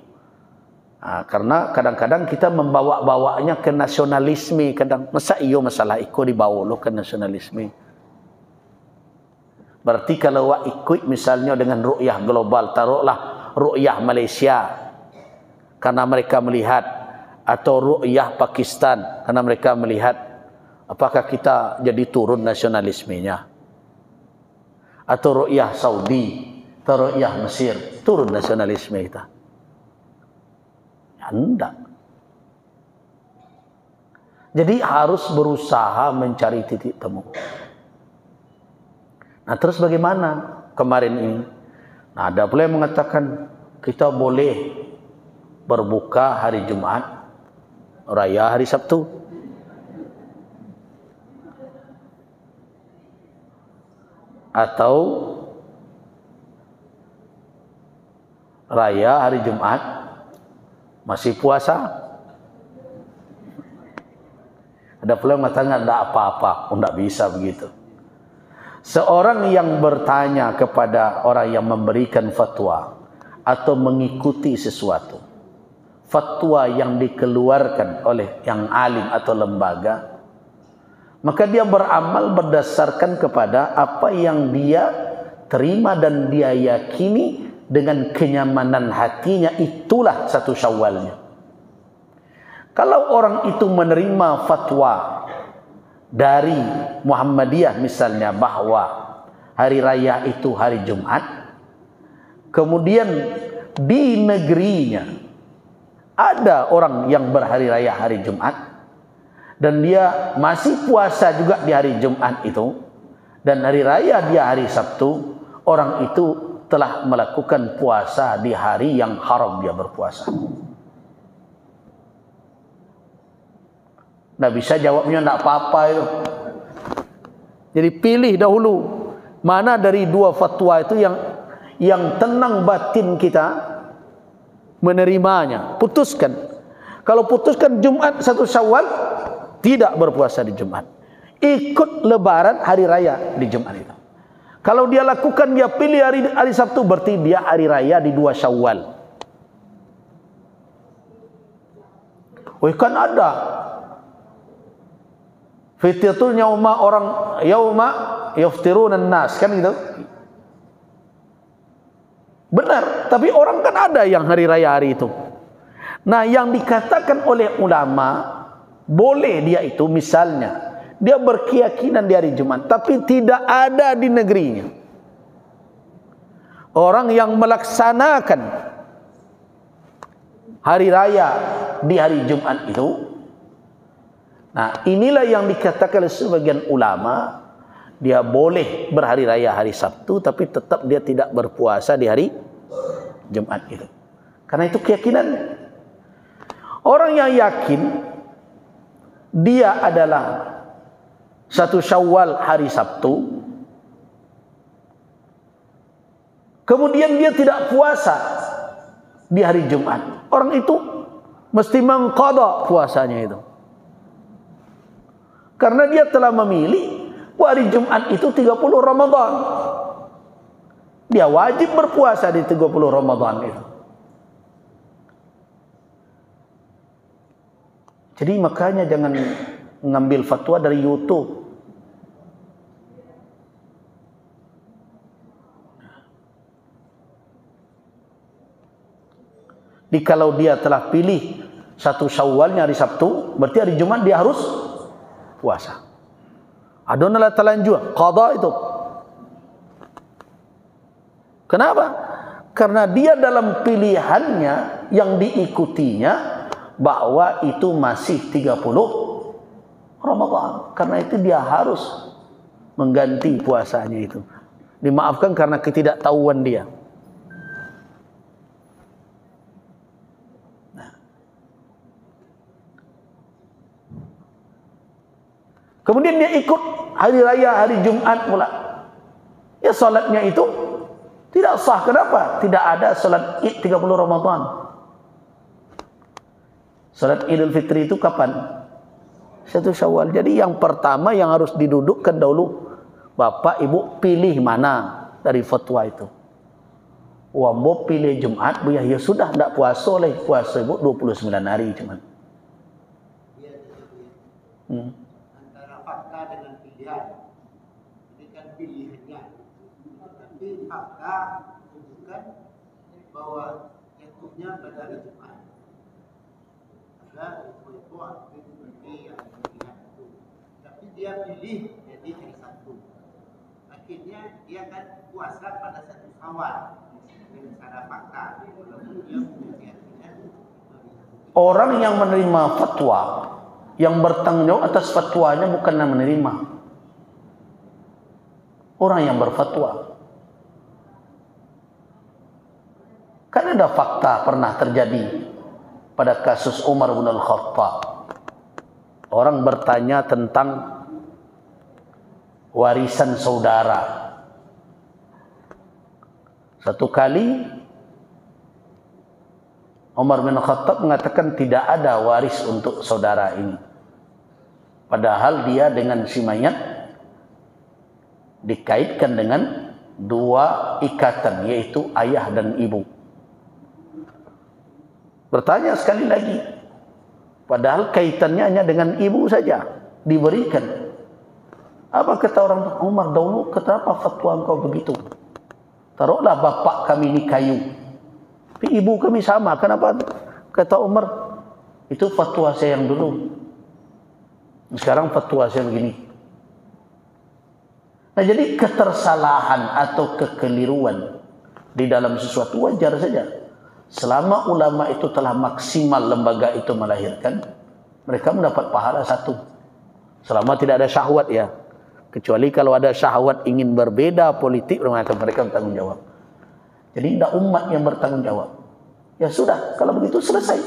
[SPEAKER 1] Nah, karena kadang-kadang kita membawa-bawanya ke nasionalisme. Kadang masa iyo masalah iko dibawa lo ke nasionalisme. Berarti kalau ikut misalnya dengan ru'yah global, taruhlah ru'yah Malaysia karena mereka melihat, atau ru'yah Pakistan karena mereka melihat, apakah kita jadi turun nasionalismenya? Atau ru'yah Saudi atau ru'yah Mesir, turun nasionalisme kita? Tidak. Jadi harus berusaha mencari titik temu. Nah terus bagaimana kemarin ini? Nah ada pula yang mengatakan kita boleh berbuka hari Jumat, raya hari Sabtu. Atau raya hari Jumat masih puasa. Ada pula yang mengatakan tidak apa-apa, tidak bisa begitu. Seorang yang bertanya kepada orang yang memberikan fatwa atau mengikuti sesuatu, fatwa yang dikeluarkan oleh yang alim atau lembaga, maka dia beramal berdasarkan kepada apa yang dia terima dan dia yakini dengan kenyamanan hatinya, itulah 1 Syawalnya. Kalau orang itu menerima fatwa dari Muhammadiyah misalnya bahwa hari raya itu hari Jumat, kemudian di negerinya ada orang yang berhari raya hari Jumat dan dia masih puasa juga di hari Jumat itu, dan hari raya dia hari Sabtu, orang itu telah melakukan puasa di hari yang haram dia berpuasa. Nggak bisa jawabnya nggak apa-apa itu. Jadi pilih dahulu mana dari 2 fatwa itu yang tenang batin kita menerimanya. Putuskan. Kalau putuskan Jumat 1 Syawal, tidak berpuasa di Jumat. Ikut lebaran hari raya di Jumat itu. Kalau dia lakukan, dia pilih hari Sabtu, berarti dia hari raya di 2 Syawal. Oh, kan ada fitrah yauma yaftiruna nas, kan gitu. Benar, tapi orang kan ada yang hari raya hari itu. Nah, yang dikatakan oleh ulama, boleh dia itu misalnya dia berkeyakinan di hari Jumat, tapi tidak ada di negerinya orang yang melaksanakan hari raya di hari Jumat itu. Nah, inilah yang dikatakan oleh sebagian ulama, dia boleh berhari raya hari Sabtu, tapi tetap dia tidak berpuasa di hari Jumat itu. Karena itu keyakinannya. Orang yang yakin dia adalah 1 Syawal hari Sabtu, kemudian dia tidak puasa di hari Jumat, orang itu mesti mengqadha puasanya itu. Karena dia telah memilih hari Jumat itu 30 Ramadan. Dia wajib berpuasa di 30 Ramadan itu. Jadi makanya jangan ngambil fatwa dari YouTube. Jadi kalau dia telah pilih 1 Syawalnya hari Sabtu, berarti hari Jumat dia harus puasa. Adonalah talanjur, qadha itu. Kenapa? Karena dia dalam pilihannya yang diikutinya bahwa itu masih 30 Ramadan. Karena itu dia harus mengganti puasanya itu. Dimaafkan karena ketidaktahuan dia. Kemudian dia ikut hari raya hari Jumat pula. Ya, salatnya itu tidak sah. Kenapa? Tidak ada salat Id 30 Ramadan. Salat Idul Fitri itu kapan? 1 Syawal. Jadi yang pertama yang harus didudukkan dahulu, Bapak Ibu pilih mana dari fatwa itu. Wambo pilih Jumat, Bu, ya sudah, tidak puasa oleh puasa Ibu 29 hari cuman.
[SPEAKER 3] Fakta dengan pilihan, ini kan pilihannya, tapi fakta menunjukkan bahwa jatuhnya pada hari Jumat. Ada itu seperti yang pilihan itu, tapi dia pilih jadi hari Sabtu. Akhirnya dia akan puasa pada 1 Syawal dengan cara fakta. Walaupun dia punya keyakinan.
[SPEAKER 1] Orang yang menerima fatwa, yang bertanggung jawab atas fatwanya bukanlah menerima. Orang yang berfatwa. Kan ada fakta pernah terjadi pada kasus Umar bin Al-Khattab. Orang bertanya tentang warisan saudara. Satu kali Umar bin Khattab mengatakan tidak ada waris untuk saudara ini. Padahal dia dengan si mayat dikaitkan dengan 2 ikatan, yaitu ayah dan ibu. Bertanya sekali lagi, padahal kaitannya hanya dengan ibu saja, diberikan. Apa kata orang Umar dahulu, kenapa fatwa engkau begitu? Taruhlah bapak kami ini kayu, tapi ibu kami sama, kenapa? Kata Umar, itu fatwa saya yang dulu. Sekarang fatwa saya begini. Nah, jadi ketersalahan atau kekeliruan di dalam sesuatu wajar saja. Selama ulama itu telah maksimal lembaga itu melahirkan, mereka mendapat pahala 1. Selama tidak ada syahwat, ya. Kecuali kalau ada syahwat ingin berbeda politik, mereka bertanggung jawab. Jadi tidak umat yang bertanggung jawab. Ya sudah, kalau begitu selesai.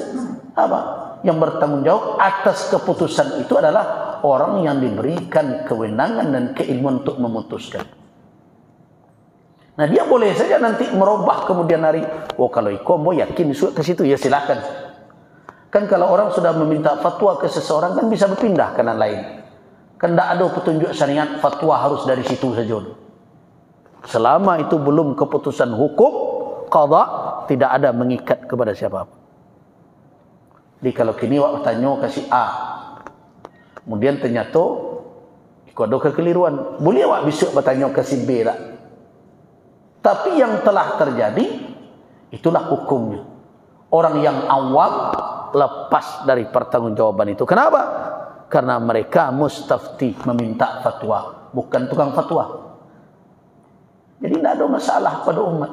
[SPEAKER 1] Apa? Yang bertanggung jawab atas keputusan itu adalah orang yang diberikan kewenangan dan keilmuan untuk memutuskan. Nah, dia boleh saja nanti merubah kemudian hari. Oh, kalau ikut mau yakin ke situ, ya silakan. Kan kalau orang sudah meminta fatwa ke seseorang kan bisa berpindah ke yang lain. Kan tidak ada petunjuk syariat fatwa harus dari situ saja. Selama itu belum keputusan hukum qada, tidak ada mengikat kepada siapa-apa. Jadi kalau kini wak tanya kasih A, kemudian ternyata ikut ada kekeliruan, boleh wak besok bertanya kasih B tak? Tapi yang telah terjadi, itulah hukumnya. Orang yang awam lepas dari pertanggungjawaban itu. Kenapa? Karena mereka mustafti, meminta fatwa, bukan tukang fatwa. Jadi tidak ada masalah pada umat.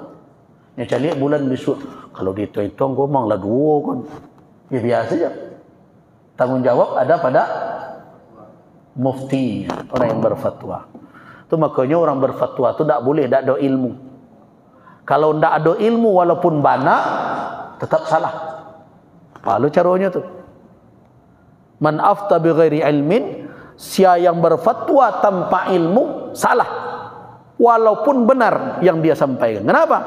[SPEAKER 1] Ya cari bulan besok, kalau dihitung-hitung gomanglah 2 kan. Ya biasa saja. Tanggungjawab ada pada muftinya, orang yang berfatwa. Itu makanya orang berfatwa itu tidak boleh, tidak ada ilmu. Kalau tidak ada ilmu walaupun bana, tetap salah. Lalu caranya tu. Man afta bi ghairi ilmin, siapa yang berfatwa tanpa ilmu salah. Walaupun benar yang dia sampaikan. Kenapa?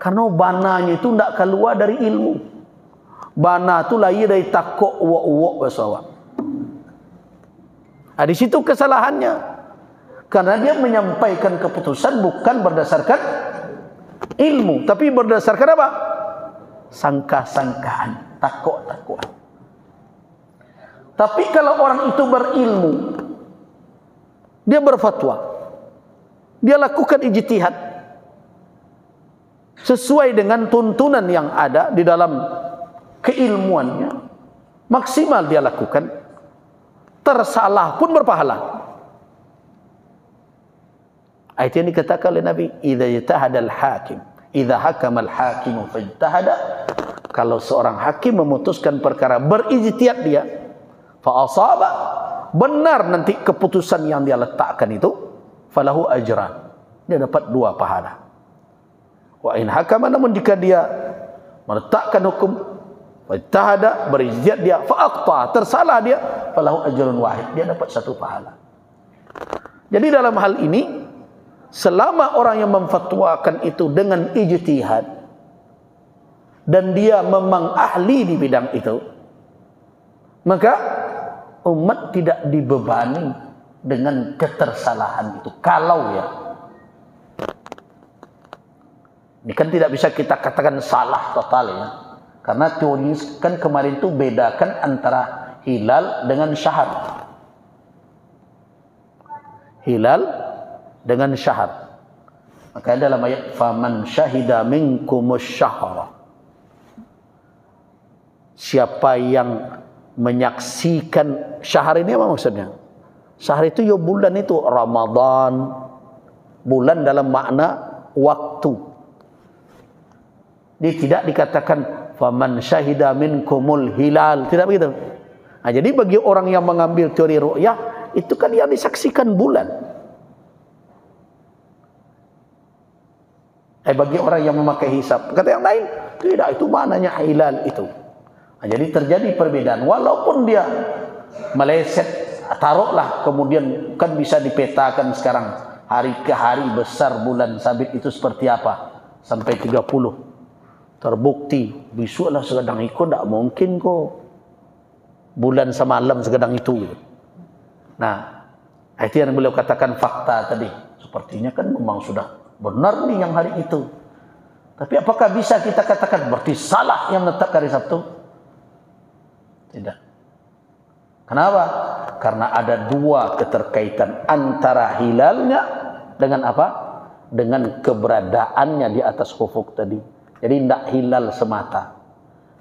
[SPEAKER 1] Karena bananya itu tidak keluar dari ilmu. Bana itu lahir dari takok uak-uak bersawak. Di situ kesalahannya. Karena dia menyampaikan keputusan bukan berdasarkan ilmu, tapi berdasarkan apa? Sangka-sangkaan, takok-takokan. Tapi kalau orang itu berilmu, dia berfatwa, dia lakukan ijtihad sesuai dengan tuntunan yang ada di dalam keilmuannya, maksimal dia lakukan, tersalah pun berpahala. Ayat yang dikatakan oleh Nabi, idza ijtahada al-hakim, idza hakama al-hakim fajtahada, kalau seorang hakim memutuskan perkara, berijtihad dia, fa asaba, benar nanti keputusan yang dia letakkan itu, falahu ajran, dia dapat 2 pahala. Wa in hakama, namun jika dia meletakkan hukum, fajtahada, berijtihad dia, fa aqta, tersalah dia, falahu ajrun wahid, dia dapat 1 pahala. Jadi dalam hal ini, selama orang yang memfatwakan itu dengan ijtihad dan dia memang ahli di bidang itu, maka umat tidak dibebani dengan ketersalahan itu. Kalau ya, ini kan tidak bisa kita katakan salah total ya, karena teori kan kemarin itu bedakan antara hilal dengan syahar. Hilal dengan syahar. Maka dalam ayat faman syahida minkumus syahra, siapa yang menyaksikan syahar, ini apa maksudnya? Syahar itu ya bulan, itu Ramadan, bulan dalam makna waktu. Dia tidak dikatakan faman syahida minkumul hilal, tidak begitu. Nah, jadi bagi orang yang mengambil teori ru'yah, itu kan yang disaksikan bulan. Bagi orang yang memakai hisab, kata yang lain tidak, itu maknanya hilal itu. Nah, jadi terjadi perbedaan, walaupun dia meleset, taruhlah kemudian kan bisa dipetakan sekarang hari ke hari besar bulan sabit itu seperti apa sampai 30, terbukti besoklah segedang ikut, tidak mungkin kok bulan semalam segedang itu. Nah, itu yang beliau katakan fakta tadi, sepertinya kan memang sudah benar nih yang hari itu. Tapi apakah bisa kita katakan berarti salah yang menetapkan hari Sabtu? Tidak. Kenapa? Karena ada 2 keterkaitan antara hilalnya dengan apa? Dengan keberadaannya di atas ufuk tadi. Jadi tidak hilal semata.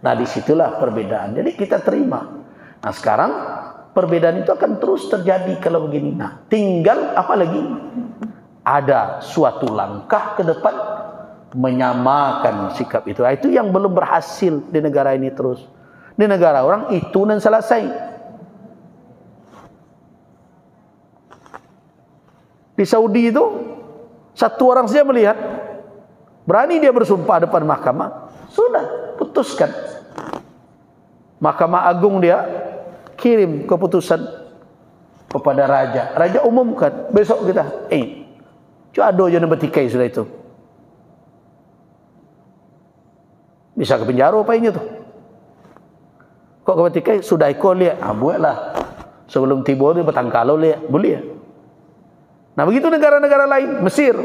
[SPEAKER 1] Nah, disitulah perbedaan. Jadi kita terima. Nah, sekarang perbedaan itu akan terus terjadi kalau begini. Nah, tinggal apa lagi? Ada suatu langkah ke depan menyamakan sikap itu. Itu yang belum berhasil di negara ini terus. Di negara orang itu dan selesai. Di Saudi itu, 1 orang saja melihat, berani dia bersumpah depan mahkamah, sudah putuskan. Mahkamah Agung dia kirim keputusan kepada raja. Raja umumkan, besok kita cuma ada je betikai sudah itu. Bisa ke penjara apa ini tu? Kok ke betikai sudah ikut lihat, buatlah sebelum tiba dia bertangkalau lihat, boleh. Nah begitu negara-negara lain, Mesir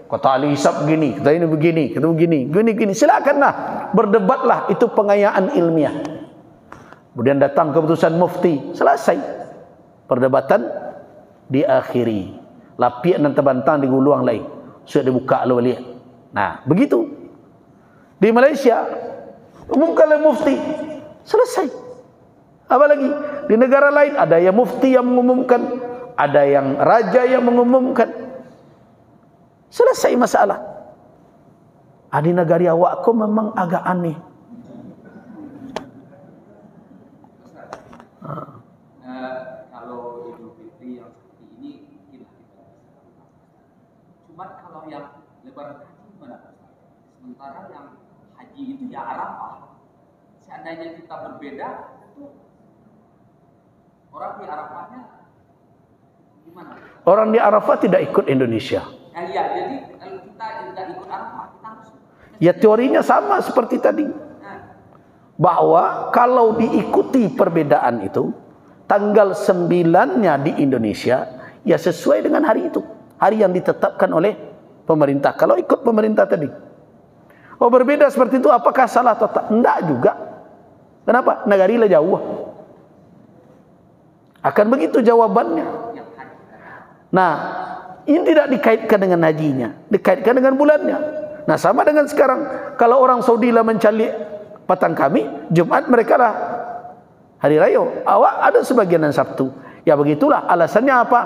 [SPEAKER 1] Kata ahli hisab begini, kata ini begini, kata begini. Silakanlah, berdebatlah, itu pengayaan ilmiah. Kemudian datang keputusan mufti, selesai. Perdebatan diakhiri. Lapiak dan terbantang di guluang lain. Sudah dibuka lu balik. Nah, begitu. Di Malaysia, umumkan oleh mufti, selesai. Apa lagi? Di negara lain ada yang mufti yang mengumumkan, ada yang raja yang mengumumkan. Selesai masalah. Di negara awakku memang agak aneh.
[SPEAKER 4] Kalau Idul Fitri yang seperti ini mungkin kita cuma kalau yang Lebaran haji gimana? Sementara yang haji itu ya Arafah. Seandainya kita berbeda, itu orang di Arafahnya gimana?
[SPEAKER 1] Orang di Arafah tidak ikut Indonesia.
[SPEAKER 4] Iya, jadi kalau kita tidak ikut Arafah, kita harus.
[SPEAKER 1] Ya teorinya sama seperti tadi. Bahwa kalau diikuti perbedaan itu, tanggal 9-nya di Indonesia, ya sesuai dengan hari itu. Hari yang ditetapkan oleh pemerintah. Kalau ikut pemerintah tadi. Oh berbeda seperti itu, apakah salah atau tak? Enggak juga. Kenapa? Negara jauh. Akan begitu jawabannya. Nah, ini tidak dikaitkan dengan hajinya, dikaitkan dengan bulannya. Nah, sama dengan sekarang. Kalau orang Saudi lah mencalik petang kami, Jumat mereka lah hari raya. Awak ada sebagian yang Sabtu. Ya begitulah. Alasannya apa?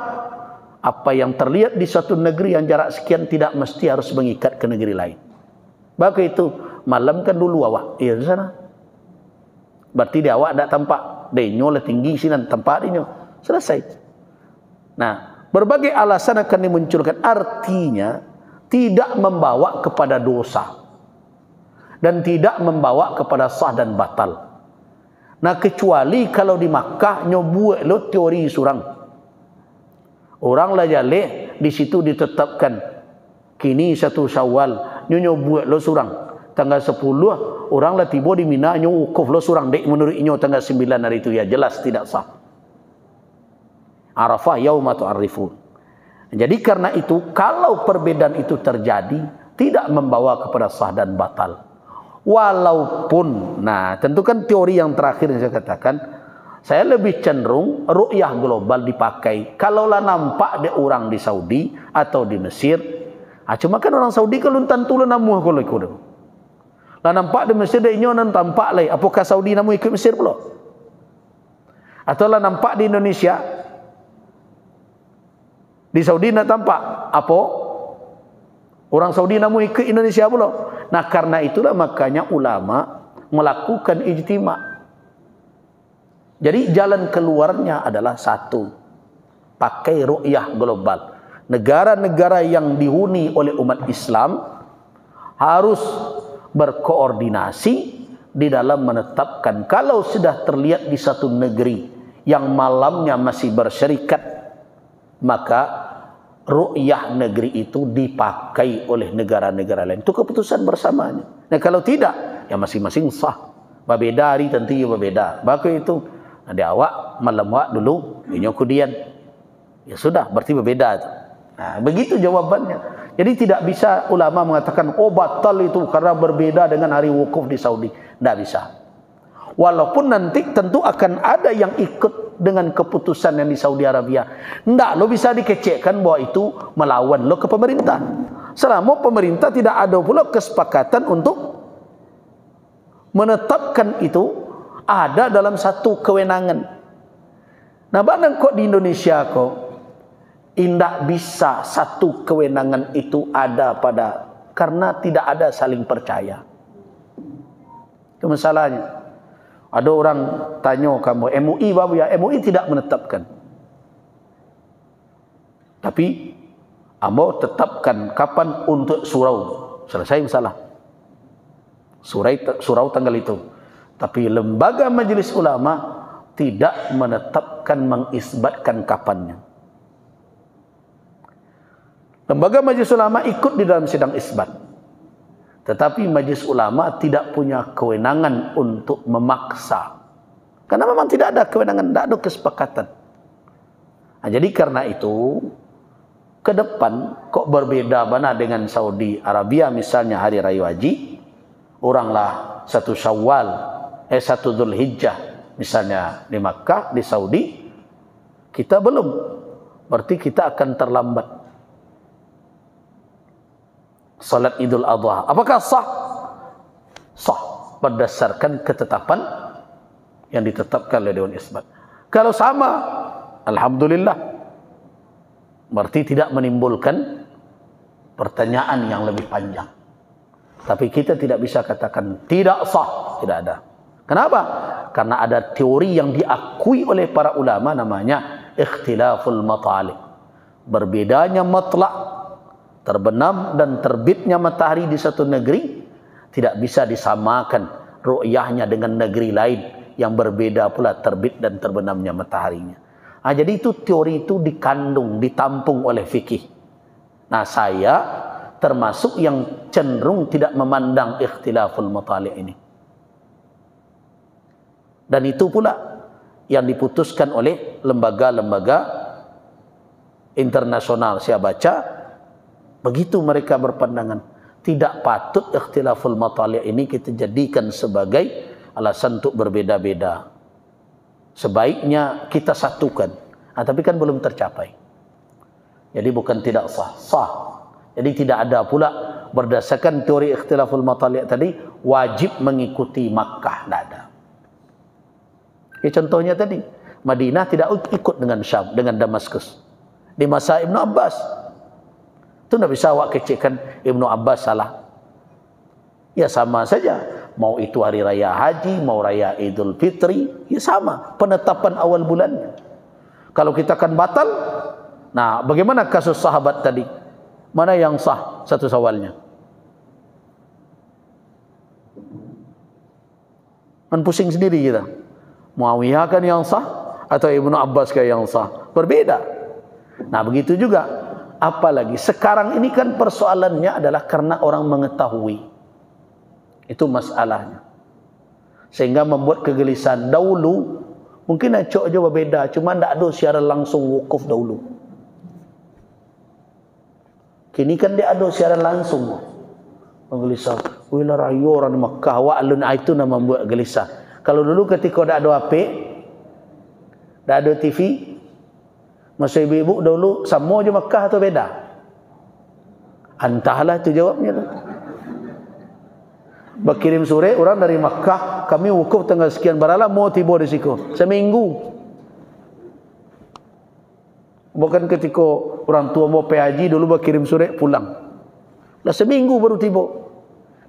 [SPEAKER 1] Apa yang terlihat di suatu negeri yang jarak sekian tidak mesti harus mengikat ke negeri lain. Maka itu malamkan dulu awak. Iya di sana. Berarti dia awak tidak tampak. Denyo lah tinggi sini tempat denyo. Selesai. Nah, berbagai alasan akan dimunculkan. Artinya tidak membawa kepada dosa dan tidak membawa kepada sah dan batal. Nah, kecuali kalau di Makkah nyobuat lo teori surang. Orang lah jale di situ ditetapkan kini 1 Syawal nyobuat lo surang. Tanggal 10 orang lah tiba di Mina nyukuf lo surang dek menurut inyo tanggal 9 hari itu, ya jelas tidak sah. Arafah yauma tu'arifun. Jadi karena itu kalau perbedaan itu terjadi tidak membawa kepada sah dan batal. Walaupun, nah tentu kan teori yang terakhir yang saya katakan, saya lebih cenderung ru'yah global dipakai. Kalaulah nampak ada orang di Saudi atau di Mesir, cuma kan orang Saudi kalau tentu lah namuh kalau ikut. Lah nampak di Mesir dia nyonan tampak lagi. Apakah Saudi namuh ikut Mesir pula? Atau lah nampak di Indonesia, di Saudi nak tampak apa? Orang Saudi namuh ikut Indonesia pula. Nah karena itulah makanya ulama melakukan ijtima'. Jadi jalan keluarnya adalah satu, pakai ru'yah global. Negara-negara yang dihuni oleh umat Islam harus berkoordinasi di dalam menetapkan. Kalau sudah terlihat di satu negeri yang malamnya masih bersyarikat, maka ru'yah negeri itu dipakai oleh negara-negara lain. Itu keputusan bersamanya. Nah kalau tidak, ya masing-masing sah. Berbeda hari tentu ya berbeda. Maka itu ada awak malam awak dulu, ini kemudian. Ya sudah, berarti berbeda itu. Nah, begitu jawabannya. Jadi tidak bisa ulama mengatakan oh batal itu karena berbeda dengan hari wukuf di Saudi. Tidak bisa. Walaupun nanti tentu akan ada yang ikut dengan keputusan yang di Saudi Arabia. Tidak, lo bisa dikecekkan bahwa itu melawan lo ke pemerintah. Selama pemerintah tidak ada pula kesepakatan untuk menetapkan itu ada dalam satu kewenangan. Nah, barang kok di Indonesia kok tidak bisa satu kewenangan itu ada karena tidak ada saling percaya. Itu masalahnya. Ada orang tanya kamu MUI babu ya, MUI tidak menetapkan. Tapi ambo tetapkan kapan untuk surau. Selesai masalah. Surau tanggal itu. Tapi lembaga majelis ulama tidak menetapkan, mengisbatkan kapannya. Lembaga majelis ulama ikut di dalam sidang isbat. Tetapi majelis ulama tidak punya kewenangan untuk memaksa. Karena memang tidak ada kewenangan, tidak ada kesepakatan. Nah, jadi karena itu ke depan kok berbeda mana dengan Saudi Arabia misalnya hari raya haji, oranglah 1 Syawal, 1 Dzulhijjah misalnya di Makkah, di Saudi, kita belum. Berarti kita akan terlambat. Salat Idul Adha, apakah sah? Sah berdasarkan ketetapan yang ditetapkan oleh Dewan Isbat. Kalau sama, alhamdulillah, berarti tidak menimbulkan pertanyaan yang lebih panjang. Tapi kita tidak bisa katakan tidak sah, tidak ada. Kenapa? Karena ada teori yang diakui oleh para ulama, namanya ikhtilaful matali'. Berbedanya matlak, terbenam dan terbitnya matahari di satu negeri tidak bisa disamakan ru'yahnya dengan negeri lain yang berbeda pula terbit dan terbenamnya mataharinya. Jadi itu teori itu dikandung, ditampung oleh fikih. Nah, saya termasuk yang cenderung tidak memandang ikhtilaful matali' ini. Dan itu pula yang diputuskan oleh lembaga-lembaga internasional. Saya baca, begitu mereka berpandangan. Tidak patut ikhtilaful matali' ini kita jadikan sebagai alasan untuk berbeda-beda. Sebaiknya kita satukan. Tapi kan belum tercapai. Jadi bukan tidak sah, sah. Jadi tidak ada pula berdasarkan teori ikhtilaful matali' tadi wajib mengikuti Makkah, tidak ada. Contohnya tadi, Madinah tidak ikut dengan Syam, dengan Damaskus. Di masa Ibnu Abbas, itu tidak bisa awak kecilkan Ibnu Abbas salah. Ya sama saja, mau itu hari raya haji, mau raya Idul Fitri, ya sama, penetapan awal bulannya. Kalau kita akan batal, nah bagaimana kasus sahabat tadi? Mana yang sah 1 Syawalnya? Kan pusing sendiri kita. Muawiyah kan yang sah atau Ibnu Abbas kan yang sah? Berbeda. Nah begitu juga, apalagi sekarang ini kan persoalannya adalah karena orang mengetahui. Itu masalahnya. Sehingga membuat kegelisahan. Dahulu mungkin acok aja berbeda, cuma tidak ada secara langsung wukuf dahulu. Kini kan dia ada secara langsung. Menggelisah. Wila rayu orang Makkah wa alun, itu nama membuat gelisah. Kalau dulu ketika tidak ada HP, tidak ada TV, masa ibu-ibu dahulu sama je Makkah atau beda? Entahlah itu jawabnya tu. Berkirim surat orang dari Makkah, kami wukuf tanggal sekian baralah mau tiba di situ. Seminggu. Bukan ketika orang tua mau pergi haji dulu berkirim surat pulang. Lah seminggu baru tiba.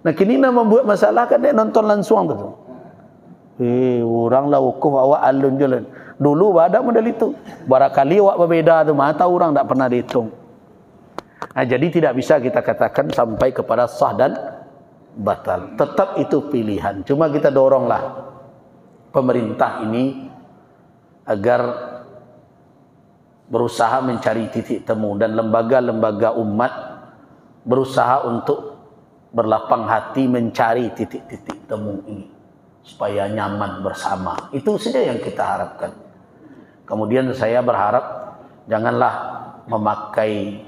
[SPEAKER 1] Nah kini nak membuat masalah kan dia nonton langsung tu. Orang lah wukuf awak alun jalan. Dulu ada model itu. Barangkali awak berbeda tu, mata orang tak pernah dihitung. Nah, jadi tidak bisa kita katakan sampai kepada sah dan batal. Tetap itu pilihan. Cuma kita doronglah pemerintah ini agar berusaha mencari titik temu, dan lembaga-lembaga umat berusaha untuk berlapang hati mencari titik-titik temu ini supaya nyaman bersama. Itu saja yang kita harapkan. Kemudian saya berharap janganlah memakai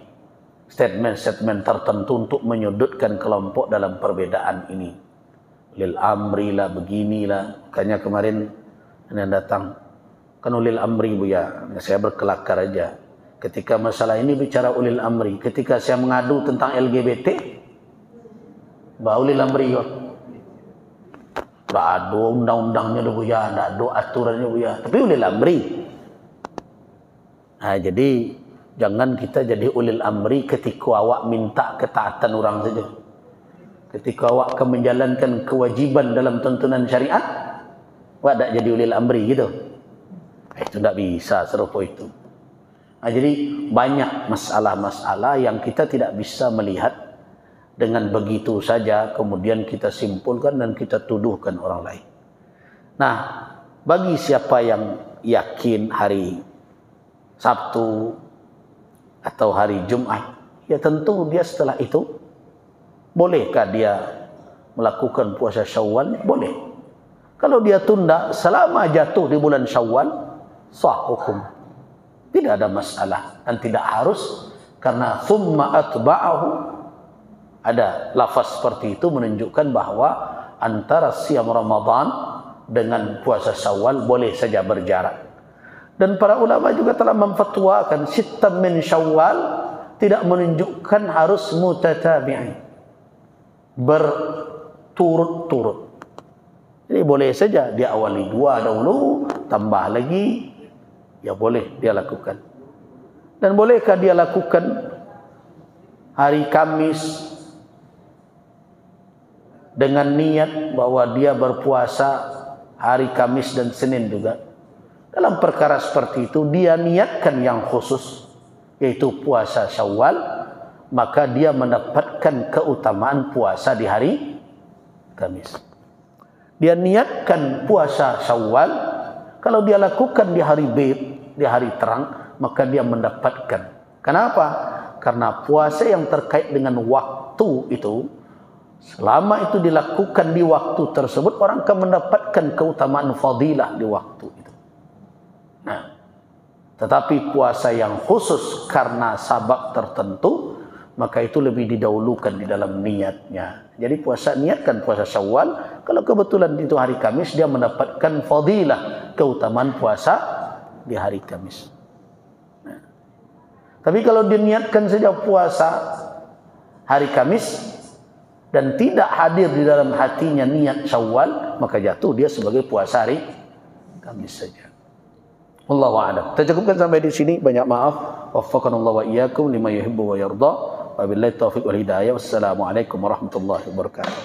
[SPEAKER 1] statement-statement tertentu untuk menyudutkan kelompok dalam perbedaan ini. Ulil amri lah, beginilah. Makanya kemarin yang datang kan ulil amri Buya. Saya berkelakar aja. Ketika masalah ini bicara ulil amri, ketika saya mengadu tentang LGBT, bah ulil amri yo. Tak ada undang-undangnya dah Buya, tak ada aturannya Buya. Tapi ulil amri. Nah, jadi jangan kita jadi ulil amri ketika awak minta ketaatan orang saja. Ketika awak akan menjalankan kewajiban dalam tuntunan syariat, awak tak jadi ulil amri gitu. Itu tak bisa serupa itu. Nah, jadi banyak masalah-masalah yang kita tidak bisa melihat dengan begitu saja kemudian kita simpulkan dan kita tuduhkan orang lain. Nah, bagi siapa yang yakin hari Sabtu atau hari Jumat, ya tentu dia setelah itu bolehkah dia melakukan puasa Syawal? Boleh. Kalau dia tunda selama jatuh di bulan Syawal, sah hukum. Tidak ada masalah dan tidak harus Karena thumma atba'ahu, ada lafaz seperti itu menunjukkan bahwa antara siam Ramadan dengan puasa Syawal boleh saja berjarak. Dan para ulama juga telah memfatwakan sittam min Syawal tidak menunjukkan harus mutatabi'in, berturut-turut. Jadi boleh saja dia awali 2 dahulu, tambah lagi, ya boleh dia lakukan. Dan bolehkah dia lakukan hari Kamis dengan niat bahwa dia berpuasa hari Kamis dan Senin juga? Dalam perkara seperti itu dia niatkan yang khusus, yaitu puasa Syawal, maka dia mendapatkan keutamaan puasa di hari Kamis. Dia niatkan puasa Syawal, kalau dia lakukan di hari bid, di hari terang, maka dia mendapatkan. Kenapa? Karena puasa yang terkait dengan waktu itu, selama itu dilakukan di waktu tersebut, orang akan mendapatkan keutamaan fadilah di waktu itu. Nah, tetapi puasa yang khusus karena sabab tertentu, maka itu lebih didahulukan di dalam niatnya. Jadi niatkan puasa Syawal, kalau kebetulan itu hari Kamis, dia mendapatkan fadilah, keutamaan puasa di hari Kamis. Nah, tapi kalau diniatkan saja puasa hari Kamis dan tidak hadir di dalam hatinya niat Syawal, maka jatuh dia sebagai puasa hari Kamis saja. Wallahu a'lam. Kita cukupkan sampai di sini. Banyak maaf. Waffaqanallahu wa iyyakum lima yuhibbu wa yarda. Wabillahi taufiq wal hidayah. Wassalamualaikum warahmatullahi wabarakatuh.